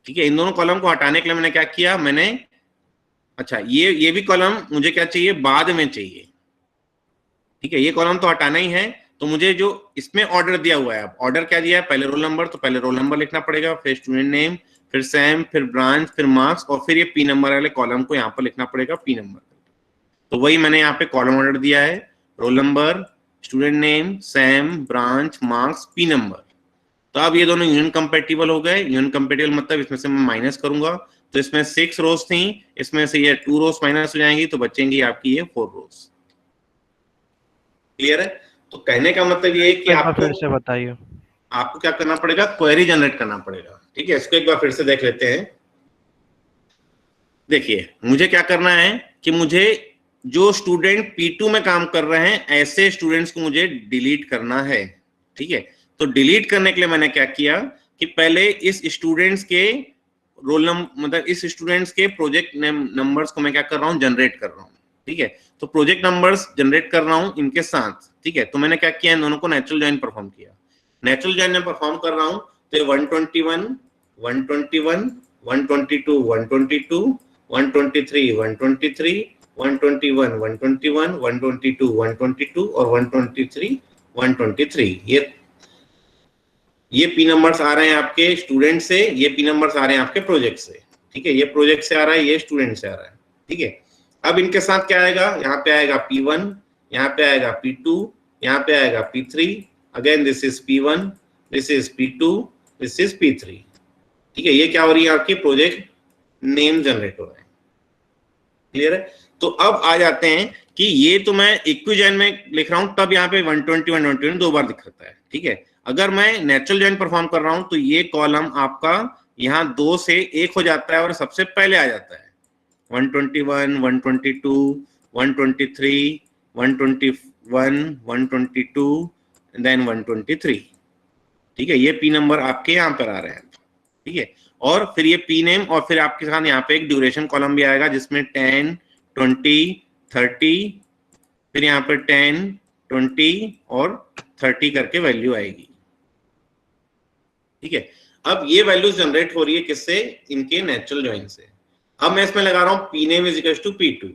ठीक है, इन दोनों कॉलम को हटाने के लिए मैंने क्या किया, मैंने अच्छा ये भी कॉलम मुझे क्या चाहिए, बाद में चाहिए। ठीक है, ये कॉलम तो हटाना ही है, तो मुझे जो इसमें ऑर्डर दिया हुआ है, अब ऑर्डर क्या दिया है, पहले रोल नंबर, तो पहले रोल नंबर लिखना पड़ेगा, फिर स्टूडेंट नेम, फिर सैम, फिर ब्रांच, फिर मार्क्स और फिर ये P नंबर वाले कॉलम को यहाँ पर लिखना पड़ेगा P नंबर। तो वही मैंने यहाँ पे कॉलम ऑर्डर दिया है, roll number, student name, Sam, branch, marks, P number. तो अब ये दोनों यूनियन कंपेटिबल हो गए। यूनियन कंपेटिबल मतलब इसमें से मैं माइनस करूंगा, तो इसमें 6 रोज थी, इसमें से ये 2 रोज माइनस हो जाएंगी, तो बचेंगी आपकी ये 4 रोज। क्लियर है? तो कहने का मतलब ये है कि आपको फिर से बताइए, आपको क्या करना पड़ेगा, क्वेरी जनरेट करना पड़ेगा। ठीक है, इसको एक बार फिर से देख लेते हैं। देखिए मुझे क्या करना है कि मुझे जो स्टूडेंट P2 में काम कर रहे हैं, ऐसे स्टूडेंट्स को मुझे डिलीट करना है। ठीक है, तो डिलीट करने के लिए मैंने क्या किया कि पहले इस स्टूडेंट्स के रोल नंबर मतलब इस स्टूडेंट्स के प्रोजेक्ट नंबर्स को मैं क्या कर रहा हूँ, जनरेट कर रहा हूँ। ठीक है, तो प्रोजेक्ट नंबर्स जनरेट कर रहा हूँ इनके साथ। ठीक है, तो मैंने क्या किया, इन दोनों को नेचुरल जॉइन परफॉर्म किया। नेचुरल जॉइन में परफॉर्म कर रहा हूँ तो 121 121 122 122 123 123 121 121 122 122 और 123 123 ये पी नंबर्स आ रहे हैं आपके स्टूडेंट से, ये पी नंबर्स आ रहे हैं आपके प्रोजेक्ट से। ठीक है, ये प्रोजेक्ट से आ रहा है, ये स्टूडेंट से आ रहा है। ठीक है, अब इनके साथ क्या आएगा, यहाँ पे आएगा P1, यहाँ पे आएगा P2, यहाँ पे आएगा P3, again this is P1, this is P2, this is P3। ठीक है, ये क्या हो रही है, आपकी प्रोजेक्ट नेम जनरेट हो रहा है। क्लियर है? तो अब आ जाते हैं कि ये तो मैं इक्विजॉइन में लिख रहा हूं, तब यहाँ पे 120 121 दो बार दिखाता है। ठीक है, अगर मैं नेचुरल जॉइन परफॉर्म कर रहा हूं तो ये कॉलम आपका यहाँ 2 से 1 हो जाता है और सबसे पहले आ जाता है 121 122 123 121 122 देन 123। ठीक है, ये पी नंबर आपके यहाँ पर आ रहे हैं। ठीक है, और फिर ये पी नेम और फिर आपके साथ यहाँ पे एक ड्यूरेशन कॉलम भी आएगा जिसमें 10 20 30 फिर यहाँ पर 10 20 और 30 करके वैल्यू आएगी। ठीक है, अब ये वैल्यूज जनरेट हो रही है किससे, इनके नेचुरल जॉइन से। अब मैं इसमें लगा रहा हूँ P name is equal to P2।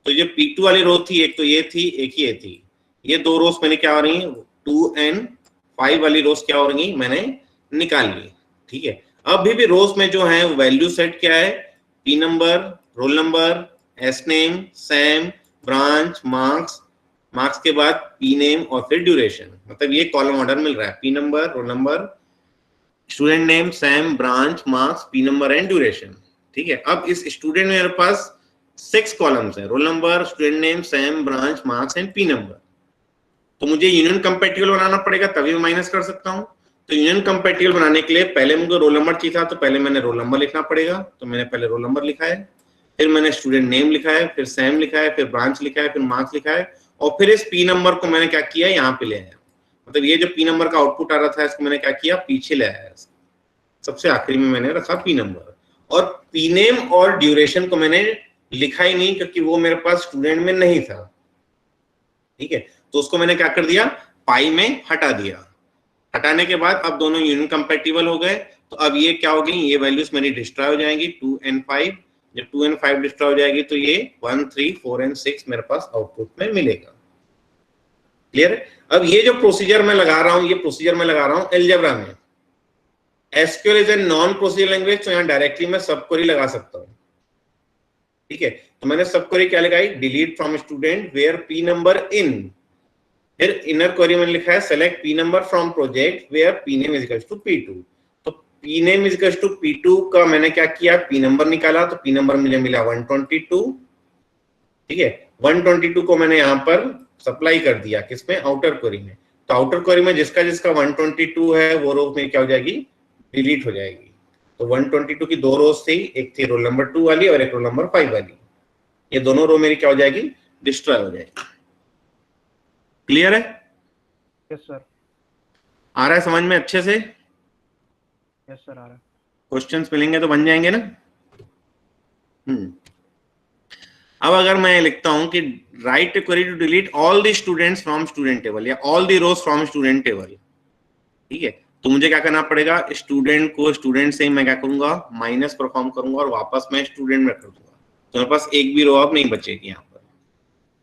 तो ये P2 वाली रो थी, एक तो ये थी, एक ये थी, ये दो रोज मैंने क्या हो रही है 2 and 5 वाली रोज क्या हो रही मैंने निकाल ली। ठीक है, अभी भी रोज में जो है वैल्यू सेट क्या है, P number, roll number, S name, Sam, branch, marks, marks के बाद पी नेम और फिर ड्यूरेशन। मतलब ये कॉलम ऑर्डर मिल रहा है, P number, role number, student name, Sam, branch, marks, P number and duration. ठीक है, अब इस स्टूडेंट में मेरे पास 6 कॉलम्स हैं, role number, student name, Sam, branch, marks and P number. तो मुझे यूनियन कंपैटिबल बनाना पड़ेगा तभी मैं माइनस कर सकता हूँ। तो यूनियन कंपैटिबल बनाने के लिए पहले मुझे रोल नंबर चाहिए था, तो पहले मैंने रोल नंबर लिखना पड़ेगा, तो मैंने पहले रोल नंबर लिखा है, फिर मैंने स्टूडेंट नेम लिखा है, फिर सैम लिखा है, फिर ब्रांच लिखा है, फिर मार्क्स लिखा है, और फिर इस पी नंबर को मैंने क्या किया, यहाँ पे ले आया। मतलब ये जो पी नंबर का आउटपुट आ रहा था इसको मैंने क्या किया, पीछे ले आया, सबसे आखिरी में मैंने रखा पी नंबर। और पी नेम और ड्यूरेशन को मैंने लिखा ही नहीं क्योंकि वो मेरे पास स्टूडेंट में नहीं था। ठीक है, तो उसको मैंने क्या कर दिया, पाई में हटा दिया। हटाने के बाद अब दोनों यूनियन कंपैटिबल हो गए। तो अब ये क्या हो गई, ये वैल्यूज मेरी डिस्ट्रॉय हो जाएंगी 2 and 5। जब 2 and 5 डिस्ट्रॉय हो जाएगी तो ये 1 3 4 and 6 मेरे पास आउटपुट में मिलेगा। क्लियर है? अब ये जो प्रोसीजर मैं लगा रहा हूं, ये प्रोसीजर मैं लगा रहा हूं अलजेब्रा में। SQL is a non procedure language, तो यहाँ डायरेक्टली मैं सब क्वेरी लगा सकता हूँ। ठीक है, तो मैंने सब क्वेरी क्या लगाई, delete from student where P number in, फिर इनर क्वेरी मैंने लिखा है select P number from project where P name is equal to P2। तो P name is equal to P2 का मैंने क्या किया, पी नंबर निकाला, तो पी नंबर मुझे मिला 122। ठीक है, 122 को मैंने यहाँ पर सप्लाई कर दिया किसमें, आउटर क्वेरी में। तो आउटर क्वेरी में जिसका जिसका 122 है वो रो में क्या हो जाएगी, डिलीट हो जाएगी। तो 122 की 2 रोज थी, एक थी रोल नंबर 2 वाली और एक रोल नंबर 5 वाली, ये दोनों रो मेरी क्या हो जाएगी, डिस्ट्रॉय हो जाएगी। क्लियर है? Yes sir. आ रहा है समझ में अच्छे से? यस सर, आ रहा है। क्वेश्चंस मिलेंगे तो बन जाएंगे ना। अब अगर मैं लिखता हूं कि write query to delete all the students from student table या all the rows from student table, ठीक है, तो मुझे क्या करना पड़ेगा, स्टूडेंट को स्टूडेंट से मैं क्या करूंगा, माइनस परफॉर्म करूंगा और वापस मैं स्टूडेंट में कर दूंगा। तो मेरे पास एक भी रो अब नहीं बचेगी यहाँ पर।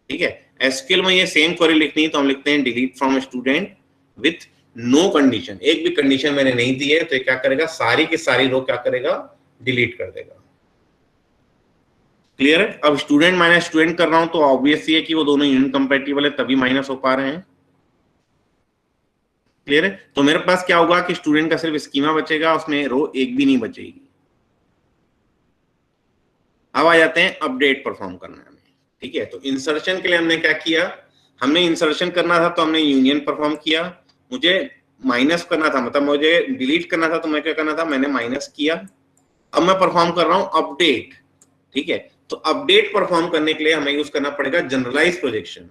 ठीक है, एसक्यूएल में ये सेम क्वेरी लिखनी है तो हम लिखते हैं delete from student with no condition, एक भी कंडीशन मैंने नहीं दी है, तो ये क्या करेगा, सारी की सारी रो क्या करेगा, डिलीट कर देगा। क्लियर है? अब स्टूडेंट माइनस स्टूडेंट कर रहा हूं तो ऑब्वियस है कि वो दोनों यूनियन कंपैटिबल है तभी माइनस हो पा रहे हैं। क्लियर है? तो मेरे पास क्या होगा कि स्टूडेंट का सिर्फ स्कीमा बचेगा, उसमें रो एक भी नहीं बचेगी। अब आ जाते हैं अपडेट परफॉर्म करने में। ठीक है, तो इंसर्शन के लिए हमने क्या किया, हमने इंसर्शन करना था तो हमने यूनियन परफॉर्म किया। मुझे माइनस करना था, मतलब मुझे डिलीट करना था तो मैं क्या करना था, मैंने माइनस किया। अब मैं परफॉर्म कर रहा हूं अपडेट। ठीक है, तो अपडेट परफॉर्म करने के लिए हमें यूज करना पड़ेगा जनरलाइज प्रोजेक्शन।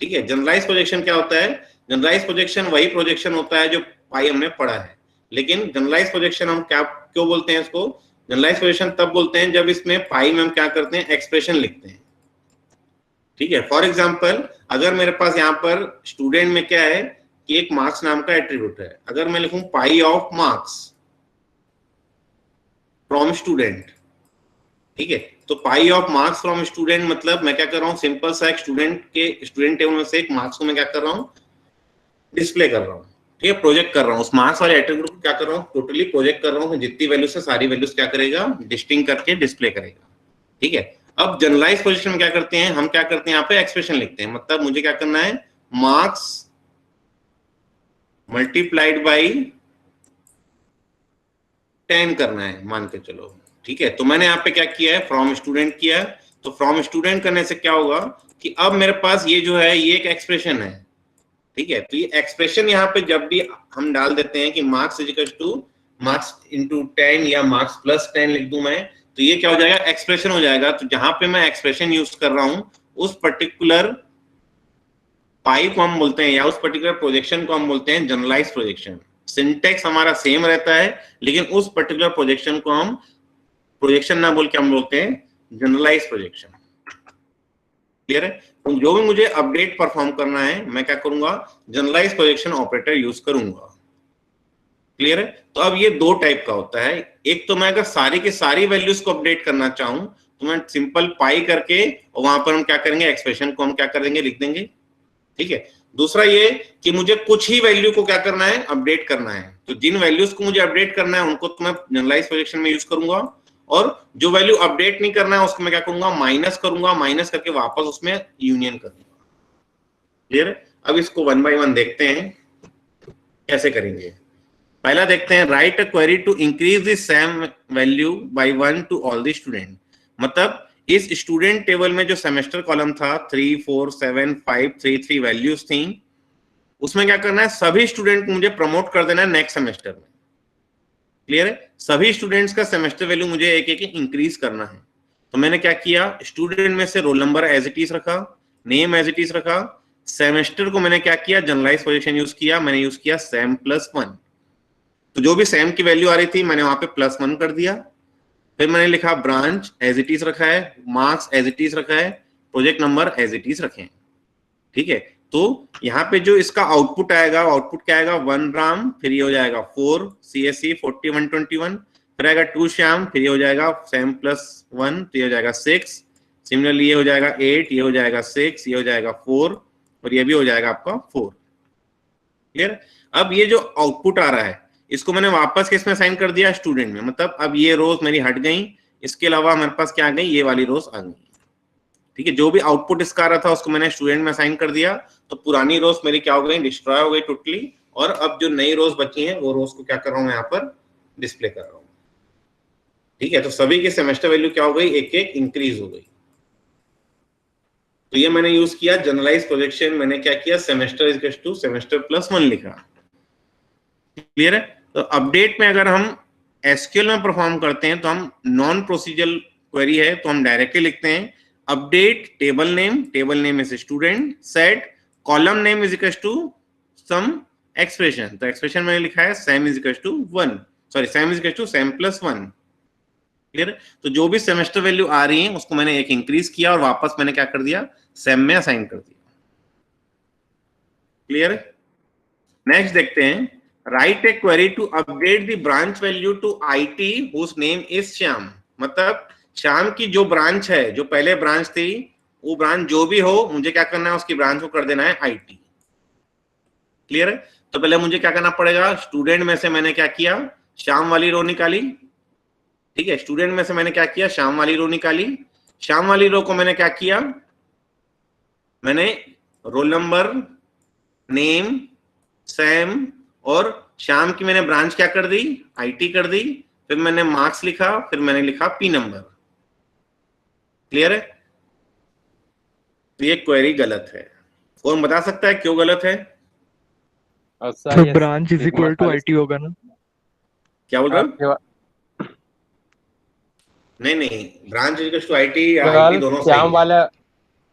ठीक है, जनरलाइज प्रोजेक्शन क्या होता है, जनरलाइज प्रोजेक्शन वही प्रोजेक्शन होता है जो पाई हमने पढ़ा है, लेकिन जनरलाइज प्रोजेक्शन हम क्या क्यों बोलते हैं इसको? जनरलाइज प्रोजेक्शन तब बोलते हैं जब इसमें पाई में हम क्या करते हैं, एक्सप्रेशन लिखते हैं। ठीक है, फॉर एग्जाम्पल अगर मेरे पास यहाँ पर स्टूडेंट में क्या है कि एक मार्क्स नाम का एट्रीब्यूट है, अगर मैं लिखूं पाई ऑफ मार्क्स फ्रॉम स्टूडेंट, ठीक है, तो पाई ऑफ मार्क्स फ्रॉम स्टूडेंट मतलब मैं क्या कर रहा हूँ, सिंपल सा एक स्टूडेंट टेबल में से एक मार्क्स को मैं क्या कर रहा हूँ, डिस्प्ले कर रहा हूँ। ठीक है, प्रोजेक्ट कर रहा हूँ, उस मार्क्स वाले एट्रीब्यूट को क्या कर रहा हूँ, टोटली प्रोजेक्ट कर रहा हूँ, जितनी वैल्यूज से सारी वैल्यूज क्या करेगा, डिस्टिंग करके डिस्प्ले करेगा। ठीक है, अब जनरलाइज पोजीशन में क्या करते हैं, हम क्या करते हैं, यहाँ पे एक्सप्रेशन लिखते हैं। मतलब मुझे क्या करना है, मार्क्स मल्टीप्लाइड बाई 10 करना है, मान के चलो। ठीक है, तो मैंने यहाँ पे क्या किया है, फ्रॉम स्टूडेंट किया है। तो फ्रॉम स्टूडेंट करने से क्या होगा कि अब मेरे पास ये जो है ये एक एक्सप्रेशन है। ठीक है, तो ये एक्सप्रेशन यहाँ पे जब भी हम डाल देते हैं कि marks is equal two marks into 10 या मार्क्स प्लस 10 लिख दूं मैं, तो ये क्या हो जाएगा, एक्सप्रेशन हो जाएगा। तो जहां पे मैं एक्सप्रेशन यूज कर रहा हूं उस पर्टिकुलर पाई को हम बोलते हैं या उस पर्टिकुलर प्रोजेक्शन को हम बोलते हैं जनरलाइज प्रोजेक्शन। सिंटेक्स हमारा सेम रहता है, लेकिन उस पर्टिकुलर प्रोजेक्शन को हम प्रोजेक्शन ना बोल के हम बोलते हैं जनरलाइज प्रोजेक्शन। क्लियर है? तो जो भी मुझे अपडेट परफॉर्म करना है मैं क्या करूंगा, जनरलाइज प्रोजेक्शन ऑपरेटर यूज करूंगा। क्लियर है? तो अब ये दो टाइप का होता है। एक तो मैं अगर सारी की सारी वैल्यूज को अपडेट करना चाहूं तो मैं सिंपल पाई करके और वहां पर हम क्या करेंगे, एक्सप्रेशन को हम क्या कर देंगे, लिख देंगे। ठीक है, दूसरा ये कि मुझे कुछ ही वैल्यू को क्या करना है, अपडेट करना है। तो जिन वैल्यूज को मुझे अपडेट करना है उनको तो मैं जनरलाइज प्रोजेक्शन में यूज करूंगा, और जो वैल्यू अपडेट नहीं करना है उसको मैं क्या करूंगा, माइनस करूंगा, माइनस करके वापस उसमें यूनियन करूंगा। क्लियर है? अब इसको वन बाय वन देखते हैं कैसे करेंगे। पहला देखते हैं, write a query to increase the sem value by 1 to all the student. मतलब इस स्टूडेंट टेबल में जो सेमेस्टर कॉलम था 3 4 7 5 3 3 वैल्यूज थी, उसमें क्या करना है, सभी स्टूडेंट को मुझे प्रमोट कर देना है नेक्स्ट सेमेस्टर में। क्लियर है? सभी स्टूडेंट्स का सेमेस्टर वैल्यू मुझे एक एक इंक्रीज करना है। तो मैंने क्या किया, स्टूडेंट में से roll number as it is रखा, नेम एज इट इज रखा, सेमेस्टर को मैंने क्या किया, जनरलाइज पोजीशन यूज किया, मैंने यूज किया सेम प्लस 1। तो जो भी सेम की वैल्यू आ रही थी मैंने वहां पे प्लस 1 कर दिया। फिर मैंने लिखा ब्रांच एज इट इज रखा है, मार्क्स एज इट इज रखा है, project number as it is रखे। ठीक है, तो यहाँ पे जो इसका आउटपुट आएगा, आउटपुट क्या आएगा, 1 राम, फिर ये हो जाएगा 4 CSE 40 121, फिर आएगा 2 श्याम, फिर ये हो जाएगा सेम प्लस 1, तो ये हो जाएगा 6। सिमिलरली ये हो जाएगा 8, ये हो जाएगा 6, ये हो जाएगा 4, और ये भी हो जाएगा आपका 4। क्लियर? अब ये जो आउटपुट आ रहा है इसको मैंने वापस किसमें असाइन कर दिया, स्टूडेंट में। मतलब अब ये रोज मेरी हट गई, इसके अलावा हमारे पास क्या आ गई, ये वाली रोज आ गई। ठीक है, जो भी आउटपुट इसका आ रहा था उसको मैंने स्टूडेंट में असाइन कर दिया, तो पुरानी रोज मेरी क्या हो गई, डिस्ट्रॉय हो गई टोटली, और अब जो नई रोज बची हैं वो रोज को क्या कर रहा हूं, यहाँ पर डिस्प्ले कर रहा हूं। ठीक है, तो सभी की सेमेस्टर वैल्यू क्या हो गई, एक एक इंक्रीज हो गई। तो ये मैंने यूज किया जनरलाइज प्रोजेक्शन। मैंने क्या किया, semester is equal to semester plus 1 लिखा। क्लियर है? तो अपडेट में अगर हम एसक्यूएल में परफॉर्म करते हैं तो हम नॉन प्रोसीजरल क्वेरी है तो हम डायरेक्टली लिखते हैं update table name is student, set column name is equal to some expression. तो एक्सप्रेशन मैंने लिखा है sem is equal to 1, sorry sem is equal to sem plus 1। Clear? तो जो भी सेमेस्टर वैल्यू आ रही है उसको मैंने एक इंक्रीज किया और वापस मैंने क्या कर दिया, सेम में असाइन कर दिया। क्लियर? नेक्स्ट देखते हैं, write a query to update the branch value to IT whose name is Shyam. मतलब श्याम की जो ब्रांच है, जो पहले ब्रांच थी, वो ब्रांच जो भी हो मुझे क्या करना है, उसकी ब्रांच को कर देना है IT। क्लियर है? तो पहले मुझे क्या करना पड़ेगा, स्टूडेंट में से मैंने क्या किया, श्याम वाली रो निकाली। ठीक है, स्टूडेंट में से मैंने क्या किया, श्याम वाली रो निकाली। श्याम वाली रो को मैंने क्या किया, मैंने रोल नंबर, नेम, सेम और श्याम की मैंने ब्रांच क्या कर दी, IT कर दी। फिर मैंने मार्क्स लिखा, फिर मैंने लिखा P नंबर। क्लियर है? तो ये क्वेरी गलत है। कौन बता सकता है क्यों गलत है? तो branch is equal to IT होगा ना? क्या बोल रहे हो? नहीं, branch is equal to IT या IT दोनों सही है।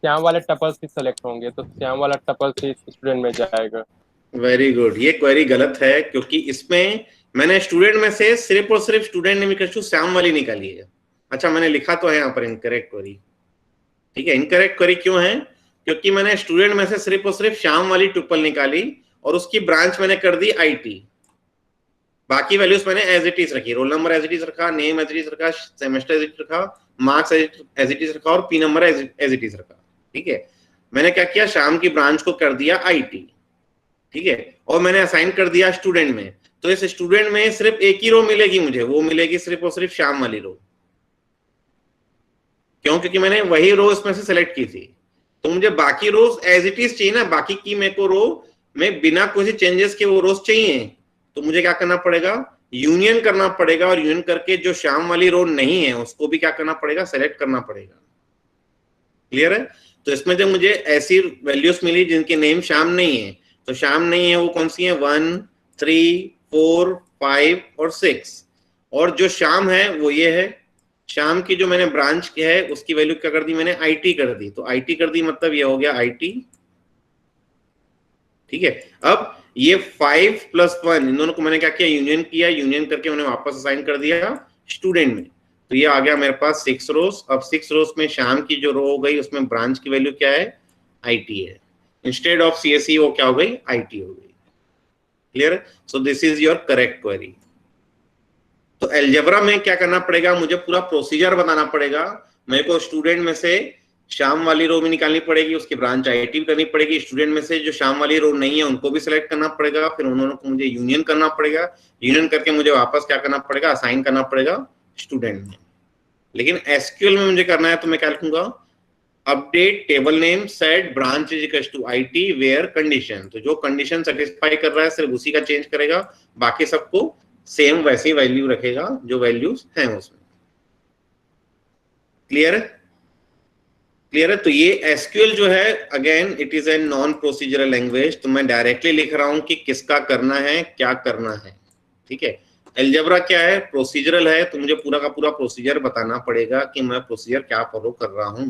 श्याम वाले टपल्स ही सेलेक्ट होंगे, तो श्याम वाला टपल से स्टूडेंट में जाएगा। वेरी गुड, ये क्वेरी गलत है क्योंकि इसमें मैंने स्टूडेंट में से सिर्फ और सिर्फ student name equal to Shyam वाली निकाली है। अच्छा, मैंने लिखा तो है यहाँ पर इनकरेक्ट क्वेरी। ठीक है, इनकरेक्ट क्वेरी क्यों है? क्योंकि मैंने स्टूडेंट में से सिर्फ और सिर्फ श्याम वाली ट्रिपल निकाली और उसकी ब्रांच मैंने कर दी IT। बाकी वैल्यूज मैंने एज इट इज रखी, roll number as it is रखा, नेम एज इट इज रखा, सेमेस्टर एज इट रखा, मार्क्स एज इट इज रखा और P number as it is रखा। ठीक है, मैंने क्या किया, श्याम की ब्रांच को कर दिया IT। ठीक है, और मैंने असाइन कर दिया स्टूडेंट में। तो इस स्टूडेंट में सिर्फ एक ही रो मिलेगी मुझे, वो मिलेगी सिर्फ और सिर्फ श्याम वाली रो। क्यों? क्योंकि मैंने वही रो इसमें से सिलेक्ट की थी। तो मुझे बाकी रोज एज इट इज चाहिए ना, बाकी की मेरे को रो में बिना किसी चेंजेस के वो रोज चाहिए। तो मुझे क्या करना पड़ेगा, यूनियन करना पड़ेगा, और यूनियन करके जो श्याम वाली रो नहीं है उसको भी क्या करना पड़ेगा, सेलेक्ट करना पड़ेगा। क्लियर है? तो इसमें जब मुझे ऐसी वैल्यूज मिली जिनके नेम श्याम नहीं है, तो श्याम नहीं है वो कौन सी है, 1, 3, 4, 5 और 6। और जो श्याम है वो ये है। श्याम की जो मैंने ब्रांच की है उसकी वैल्यू क्या कर दी मैंने, IT कर दी। तो IT कर दी मतलब ये हो गया IT। ठीक है, अब ये 5 + 1 इन दोनों को मैंने क्या किया, यूनियन किया। यूनियन करके मैंने वापस असाइन कर दिया स्टूडेंट में। तो ये आ गया मेरे पास 6 रोज। अब 6 रोज में श्याम की जो रो हो गई उसमें ब्रांच की वैल्यू क्या है, IT है। इंस्टेड ऑफ CSE वो क्या हो गई, IT हो गई। Clear? So this is your correct query. तो अलजेब्रा में क्या करना पड़ेगा, मुझे पूरा प्रोसीजर बताना पड़ेगा। मेरे को स्टूडेंट में से श्याम वाली रो भी निकालनी पड़ेगी, उसकी ब्रांच IT भी करनी पड़ेगी। स्टूडेंट में से जो श्याम वाली रो नहीं है उनको भी सिलेक्ट करना पड़ेगा। फिर उन्होंने को मुझे यूनियन करना पड़ेगा। यूनियन करके मुझे वापस क्या करना पड़ेगा, असाइन करना पड़ेगा स्टूडेंट में। लेकिन SQL में मुझे करना है तो मैं क्या लिखूंगा, update table name set branch is equal to IT where condition. तो जो कंडीशन सेटिस्फाई कर रहा है सिर्फ उसी का चेंज करेगा, बाकी सबको सेम वैसी वैल्यू रखेगा जो वैल्यूज हैं उसमें। क्लियर है? क्लियर है? तो ये SQL जो है again it is a non procedural language. तो मैं डायरेक्टली लिख रहा हूं कि किसका करना है, क्या करना है। ठीक है, अलजेब्रा क्या है, प्रोसीजरल है। तो मुझे पूरा का पूरा प्रोसीजर बताना पड़ेगा कि मैं प्रोसीजर क्या फॉलो कर रहा हूं।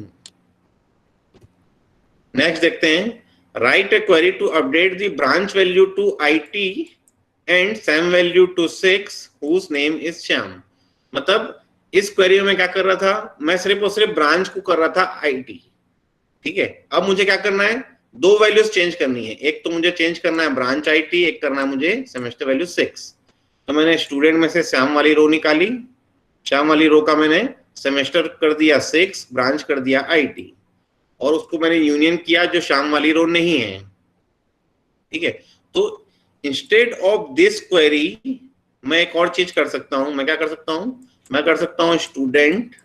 नेक्स्ट देखते हैं, write a query to update the branch value to IT and sem value to 6 whose name is Shyam. मतलब इस क्वेरी में क्या कर रहा था, मैं सिर्फ और सिर्फ ब्रांच को कर रहा था IT। ठीक है, अब मुझे क्या करना है, दो वैल्यूज चेंज करनी है। एक तो मुझे चेंज करना है ब्रांच IT, एक करना है मुझे सेमेस्टर वैल्यू 6। तो मैंने स्टूडेंट में से श्याम वाली रो निकाली। श्याम वाली रो का मैंने सेमेस्टर कर दिया 6, ब्रांच कर दिया IT, और उसको मैंने यूनियन किया जो श्याम वाली रो नहीं है। ठीक है, तो इंस्टेड ऑफ दिस क्वेरी मैं एक और चीज कर सकता हूं। मैं क्या कर सकता हूं, मैं कर सकता हूं student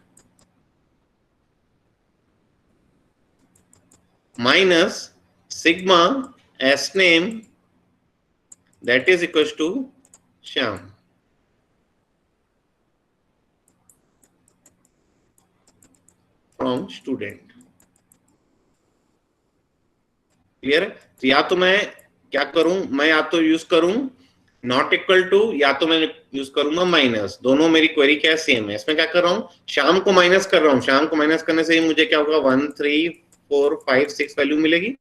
minus sigma S name that is equal to Shyam. From student. Clear है? तो या तो मैं क्या करूं, मैं या तो यूज करूं नॉट इक्वल टू, या तो मैं यूज करूंगा माइनस। दोनों मेरी क्वेरी क्या है, सेम है। इसमें क्या कर रहा हूं, श्याम को माइनस कर रहा हूं। श्याम को माइनस करने से ही मुझे क्या होगा, 1, 3, 4, 5, 6 वैल्यू मिलेगी।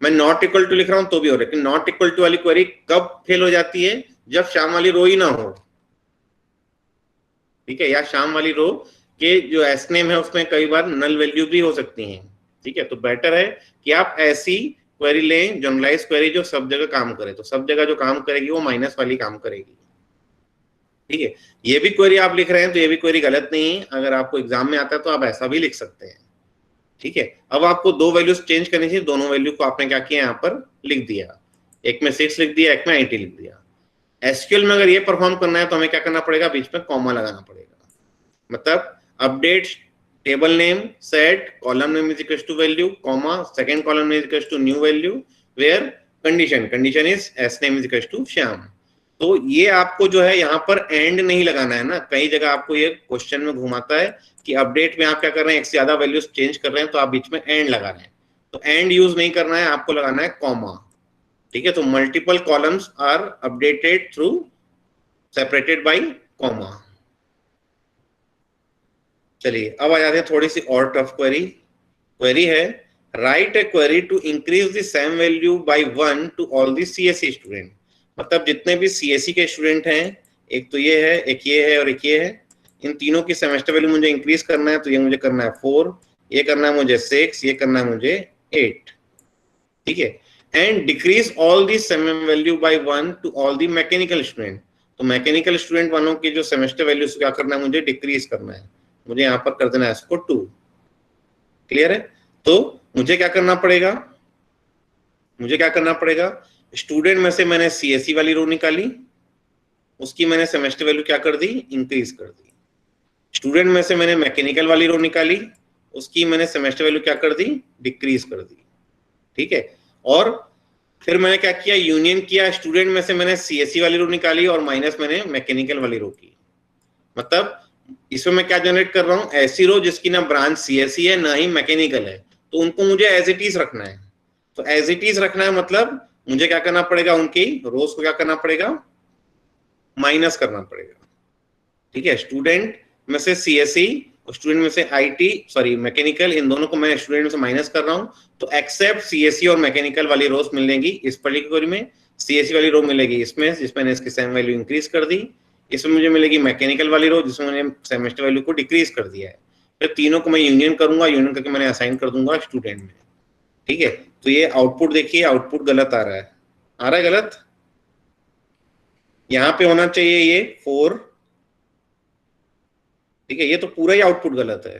मैं नॉट इक्वल टू लिख रहा हूं तो भी हो रहा है। लेकिन नॉट इक्वल टू वाली क्वेरी कब फेल हो जाती है, जब श्याम वाली रो ही ना हो। ठीक है, या श्याम वाली रो के जो एस नेम है उसमें कई बार नल वैल्यू भी हो सकती है। ठीक है, तो बेटर है कि आप ऐसी क्वेरी लें, जनरलाइज क्वेरी जो सब जगह काम करे। तो सब जगह जो काम करेगी वो माइनस वाली काम करेगी। ठीक है, ये भी क्वेरी आप लिख रहे हैं तो ये भी क्वेरी गलत नहीं है। अगर आपको एग्जाम में आता है तो आप ऐसा भी लिख सकते हैं। ठीक है, अब आपको दो वैल्यूज चेंज करनी चाहिए। दोनों वैल्यू को आपने क्या किया, यहाँ पर लिख दिया। एक में 6 लिख दिया, एक में IT लिख दिया। SQL में अगर ये परफॉर्म करना है तो हमें क्या करना पड़ेगा, बीच में कॉमा लगाना पड़ेगा। मतलब update table name set column name is equal to value comma second column name is equal to new value where condition is S name is equal to Shyam. तो ये आपको जो है यहाँ पर एंड नहीं लगाना है ना। कई जगह आपको ये क्वेश्चन में घुमाता है कि अपडेट में आप क्या कर रहे हैं, एक से ज्यादा वैल्यूज चेंज कर रहे हैं तो आप बीच में एंड लगा रहे हैं। तो एंड यूज नहीं करना है, आपको लगाना है कॉमा। ठीक है, तो multiple columns are updated through separated by comma. चलिए अब आ जाते हैं थोड़ी सी और टफ क्वेरी। क्वेरी है write a query to increase the sem value by 1 to all the CSE student. मतलब जितने भी सीएससी के स्टूडेंट हैं, एक तो ये है, एक ये है और एक ये है, इन तीनों की सेमेस्टर वैल्यू मुझे इंक्रीज करना है, तो ये मुझे करना है 4, ये करना है मुझे 6, ये करना है मुझे 8, ठीक है। And decrease all the sem value by 1 to all the mechanical student, तो मैकेनिकल स्टूडेंट वालों की जो सेमेस्टर वैल्यू क्या करना है, मुझे डिक्रीज करना है, मुझे यहाँ पर कर देना है इसको 2। क्लियर है? तो मुझे क्या करना पड़ेगा, मुझे क्या करना पड़ेगा, स्टूडेंट में से मैंने सीएससी वाली रो निकाली, उसकी मैंने सेमेस्टर वैल्यू क्या कर दी, इंक्रीज कर दी। स्टूडेंट में से मैंने मैकेनिकल वाली रो निकाली, उसकी मैंने सेमेस्टर वैल्यू क्या कर दी, डिक्रीज कर दी, ठीक है। और फिर मैंने क्या किया, यूनियन किया, स्टूडेंट में से मैंने सीएससी वाली रो निकाली और माइनस मैंने मैकेनिकल वाली रो की। मतलब इसमें मैं क्या जनरेट कर रहा हूं, ऐसी रो जिसकी ना ब्रांच सीएससी है ना ही मैकेनिकल है, तो उनको मुझे एज इट इज रखना है। तो एज इट इज रखना है मतलब मुझे क्या करना पड़ेगा, उनकी रोज को क्या करना पड़ेगा, माइनस करना पड़ेगा, ठीक है। स्टूडेंट में से सीएससी और स्टूडेंट में से आईटी सॉरी मैकेनिकल, इन दोनों को मैं स्टूडेंट में से माइनस कर रहा हूं, तो एक्सेप्ट सीएससी और मैकेनिकल वाली रोज मिलेंगी इस पर्टिकुलर में, सीएससी वाली रो मिलेगी इसमें जिसमें इसकी सेम वैल्यू इंक्रीज कर दी, इसमें मुझे मिलेगी मैकेनिकल वाली रो जिसमें मैंने सेमेस्टर वैल्यू को डिक्रीज कर दिया है। फिर तीनों को मैं यूनियन करूंगा, यूनियन करके मैंने असाइन कर दूंगा स्टूडेंट में, ठीक है। तो ये आउटपुट देखिए, आउटपुट गलत आ रहा है गलत, यहाँ पे होना चाहिए ये 4, ठीक है, ये तो पूरा ही आउटपुट गलत है।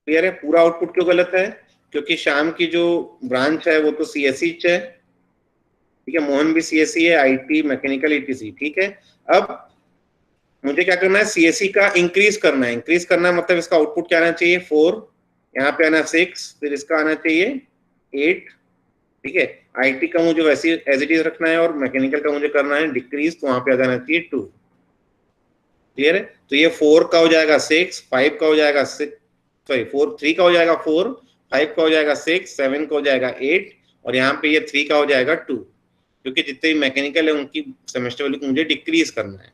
क्लियर है? पूरा आउटपुट क्यों गलत है, क्योंकि शाम की जो ब्रांच है वो तो सीएससी है, ठीक है, मोहन भी सीएससी है, आईटी मैकेनिकल ईटीसी, ठीक है। अब मुझे क्या करना है, सीएससी का इंक्रीज करना है, इंक्रीज करना है मतलब इसका आउटपुट क्या आना चाहिए 4, यहाँ पे आना 6, फिर इसका आना चाहिए 8, ठीक है। आईटी का मुझे वैसे एज इट इज रखना है और मैकेनिकल का मुझे करना है डिक्रीज, तो वहां पे आ जाना चाहिए 2। क्लियर है? तो ये 4 का हो जाएगा 6, 5 का हो जाएगा 6, सॉरी 3 का हो जाएगा 4, 5 का हो जाएगा 6, 7 का हो जाएगा 8 और यहाँ पे ये 3 का हो जाएगा 2, क्योंकि जितने भी मैकेनिकल है उनकी सेमेस्टर वैल्यू को मुझे डिक्रीज करना है।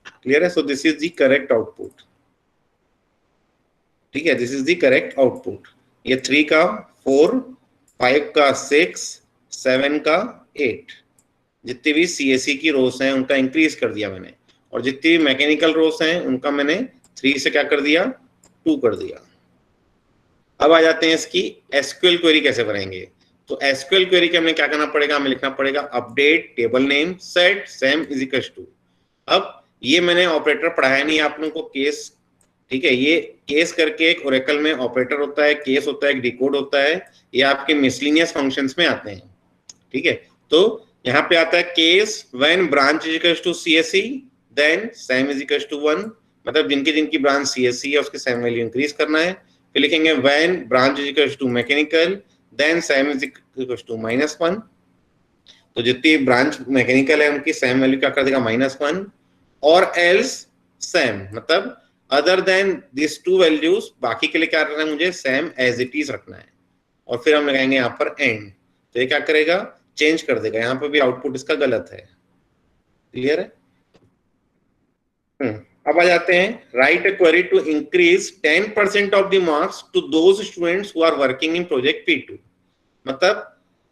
क्लियर है? So this is the correct output, ठीक है, this is the correct output. ये 3 का 4, 5 का 6, 7 का 8, जितनी भी सीएससी की रोज हैं उनका इंक्रीज कर दिया मैंने, और जितनी भी मैकेनिकल रोज हैं उनका मैंने 3 से क्या कर दिया, 2 कर दिया। अब आ जाते हैं इसकी एसक्यूएल क्वेरी कैसे बनाएंगे। तो एसक्यूएल क्वेरी के हमें क्या करना पड़ेगा, हमें लिखना पड़ेगा update table name set sem is equal to. अब ये मैंने ऑपरेटर पढ़ाया नहीं आप लोगों को, केस, ठीक है, ये केस करके एक ओरेकल में ऑपरेटर होता है, केस होता है, एक डिकोड होता है, ये आपके मिसलिनियस फंक्शंस में आते हैं, ठीक है। तो यहाँ पे आता है case when branch is equal to CSC then sem is equal to 1, मतलब जिनकी जिनकी ब्रांच सीएससी है उसकी सेम वैल्यू इंक्रीज करना है। फिर लिखेंगे when branch is equal to mechanical then sem is equal to -1, तो जितनी ब्रांच मैकेनिकल है उनकी सेम वैल्यू क्या कर देगा, -1, और एल्स सेम मतलब अदर देन दिस 2 वैल्यूज, बाकी के लिए क्या करना है, मुझे सेम एज इट इज रखना है। और फिर हम लगाएंगे यहाँ पर एंड, तो ये क्या करेगा, चेंज कर देगा। यहाँ पे भी आउटपुट इसका गलत है। क्लियर है? अब आ जाते हैं, write a query to increase 10% of the marks to those students who are working in project P2। मतलब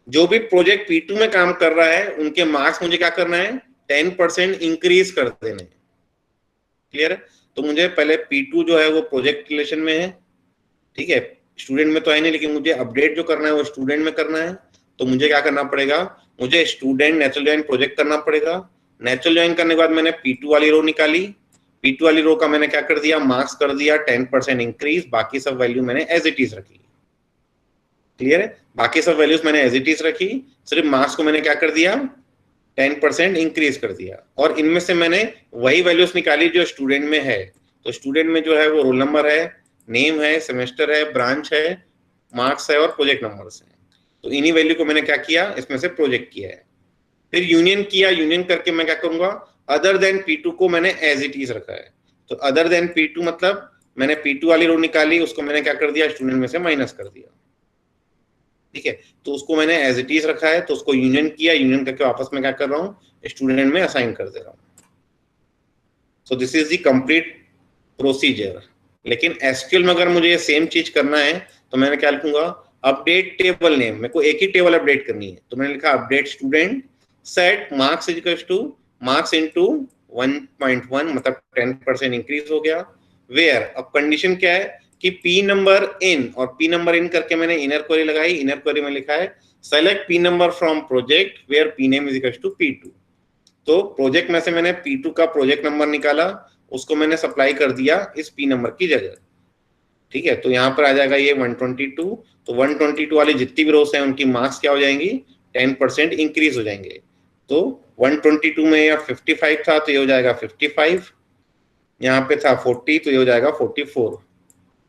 जो भी प्रोजेक्ट P2 में काम कर रहा है उनके मार्क्स मुझे क्या करना है, 10% इंक्रीज कर देने। क्लियर है? तो मुझे पहले P2 जो है वो प्रोजेक्ट रिलेशन में है, ठीक है, स्टूडेंट में तो है नहीं, लेकिन मुझे अपडेट जो करना है वो स्टूडेंट में करना है। तो मुझे क्या करना पड़ेगा, मुझे स्टूडेंट नेचुरल जॉइन प्रोजेक्ट करना पड़ेगा। नेचुरल जॉइन करने के बाद मैंने P2 वाली रो निकाली, P2 वाली रो का मैंने क्या कर दिया, मार्क्स कर दिया 10% इंक्रीज, बाकी सब वैल्यू मैंने एज इट इज रखी। क्लियर है? बाकी सब वैल्यूज मैंने एज इट इज रखी, सिर्फ मार्क्स को मैंने क्या कर दिया, 10% इंक्रीज कर दिया। और इनमें से मैंने वही वैल्यूज निकाली जो स्टूडेंट में है। तो स्टूडेंट में जो है वो रोल नंबर है, नेम है, सेमेस्टर है, ब्रांच है, मार्क्स है और प्रोजेक्ट नंबर्स है। तो इन्हीं वैल्यू को मैंने क्या किया, इसमें से प्रोजेक्ट किया है। फिर यूनियन किया, यूनियन करके मैं क्या करूंगा, अदर देन P2 को मैंने एज इट इज रखा है। तो अदर देन P2 मतलब मैंने P2 वाली रो निकाली, उसको मैंने क्या कर दिया, स्टूडेंट में से माइनस कर दिया। ठीक है, तो उसको मैंने एज इट इज रखा है, तो उसको यूनियन किया, यूनियन करके वापस मैं क्या कर रहा हूँ, स्टूडेंट में असाइन कर दे रहा हूँ। So this is the complete procedure. लेकिन एसक्यूएल में अगर मुझे ये सेम चीज करना है तो मैंने क्या लिखूंगा, अपडेट टेबल नेम, मेरे को एक ही टेबल अपडेट करनी है, तो मैंने लिखा update student set marks is equal two marks into 1.1, मतलब 10% इंक्रीज हो गया। वेयर, अब कंडीशन क्या है कि पी नंबर इन, और पी नंबर इन करके मैंने इनर क्वेरी लगाई, इनर क्वेरी में लिखा है select P number from project where P name is equal to P2। तो प्रोजेक्ट में से मैंने P2 का प्रोजेक्ट नंबर निकाला, उसको मैंने सप्लाई कर दिया इस पी नंबर की जगह, ठीक है। तो यहाँ पर आ जाएगा ये 122, तो 122 वाली जितनी भी रोज हैं उनकी मार्क्स क्या हो जाएंगी, 10% इंक्रीज हो जाएंगे। तो 122 में या 55 था तो ये हो जाएगा 55, यहाँ पे था 40 तो ये हो जाएगा 44,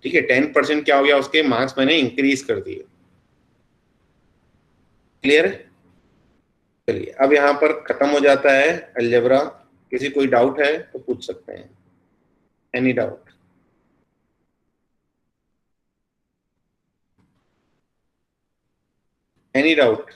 ठीक है। 10% क्या हो गया, उसके मार्क्स मैंने इंक्रीज कर दिए। क्लियर है? चलिए अब यहाँ पर खत्म हो जाता है अलजेब्रा। किसी कोई डाउट है तो पूछ सकते हैं, एनी डाउट? Any doubt?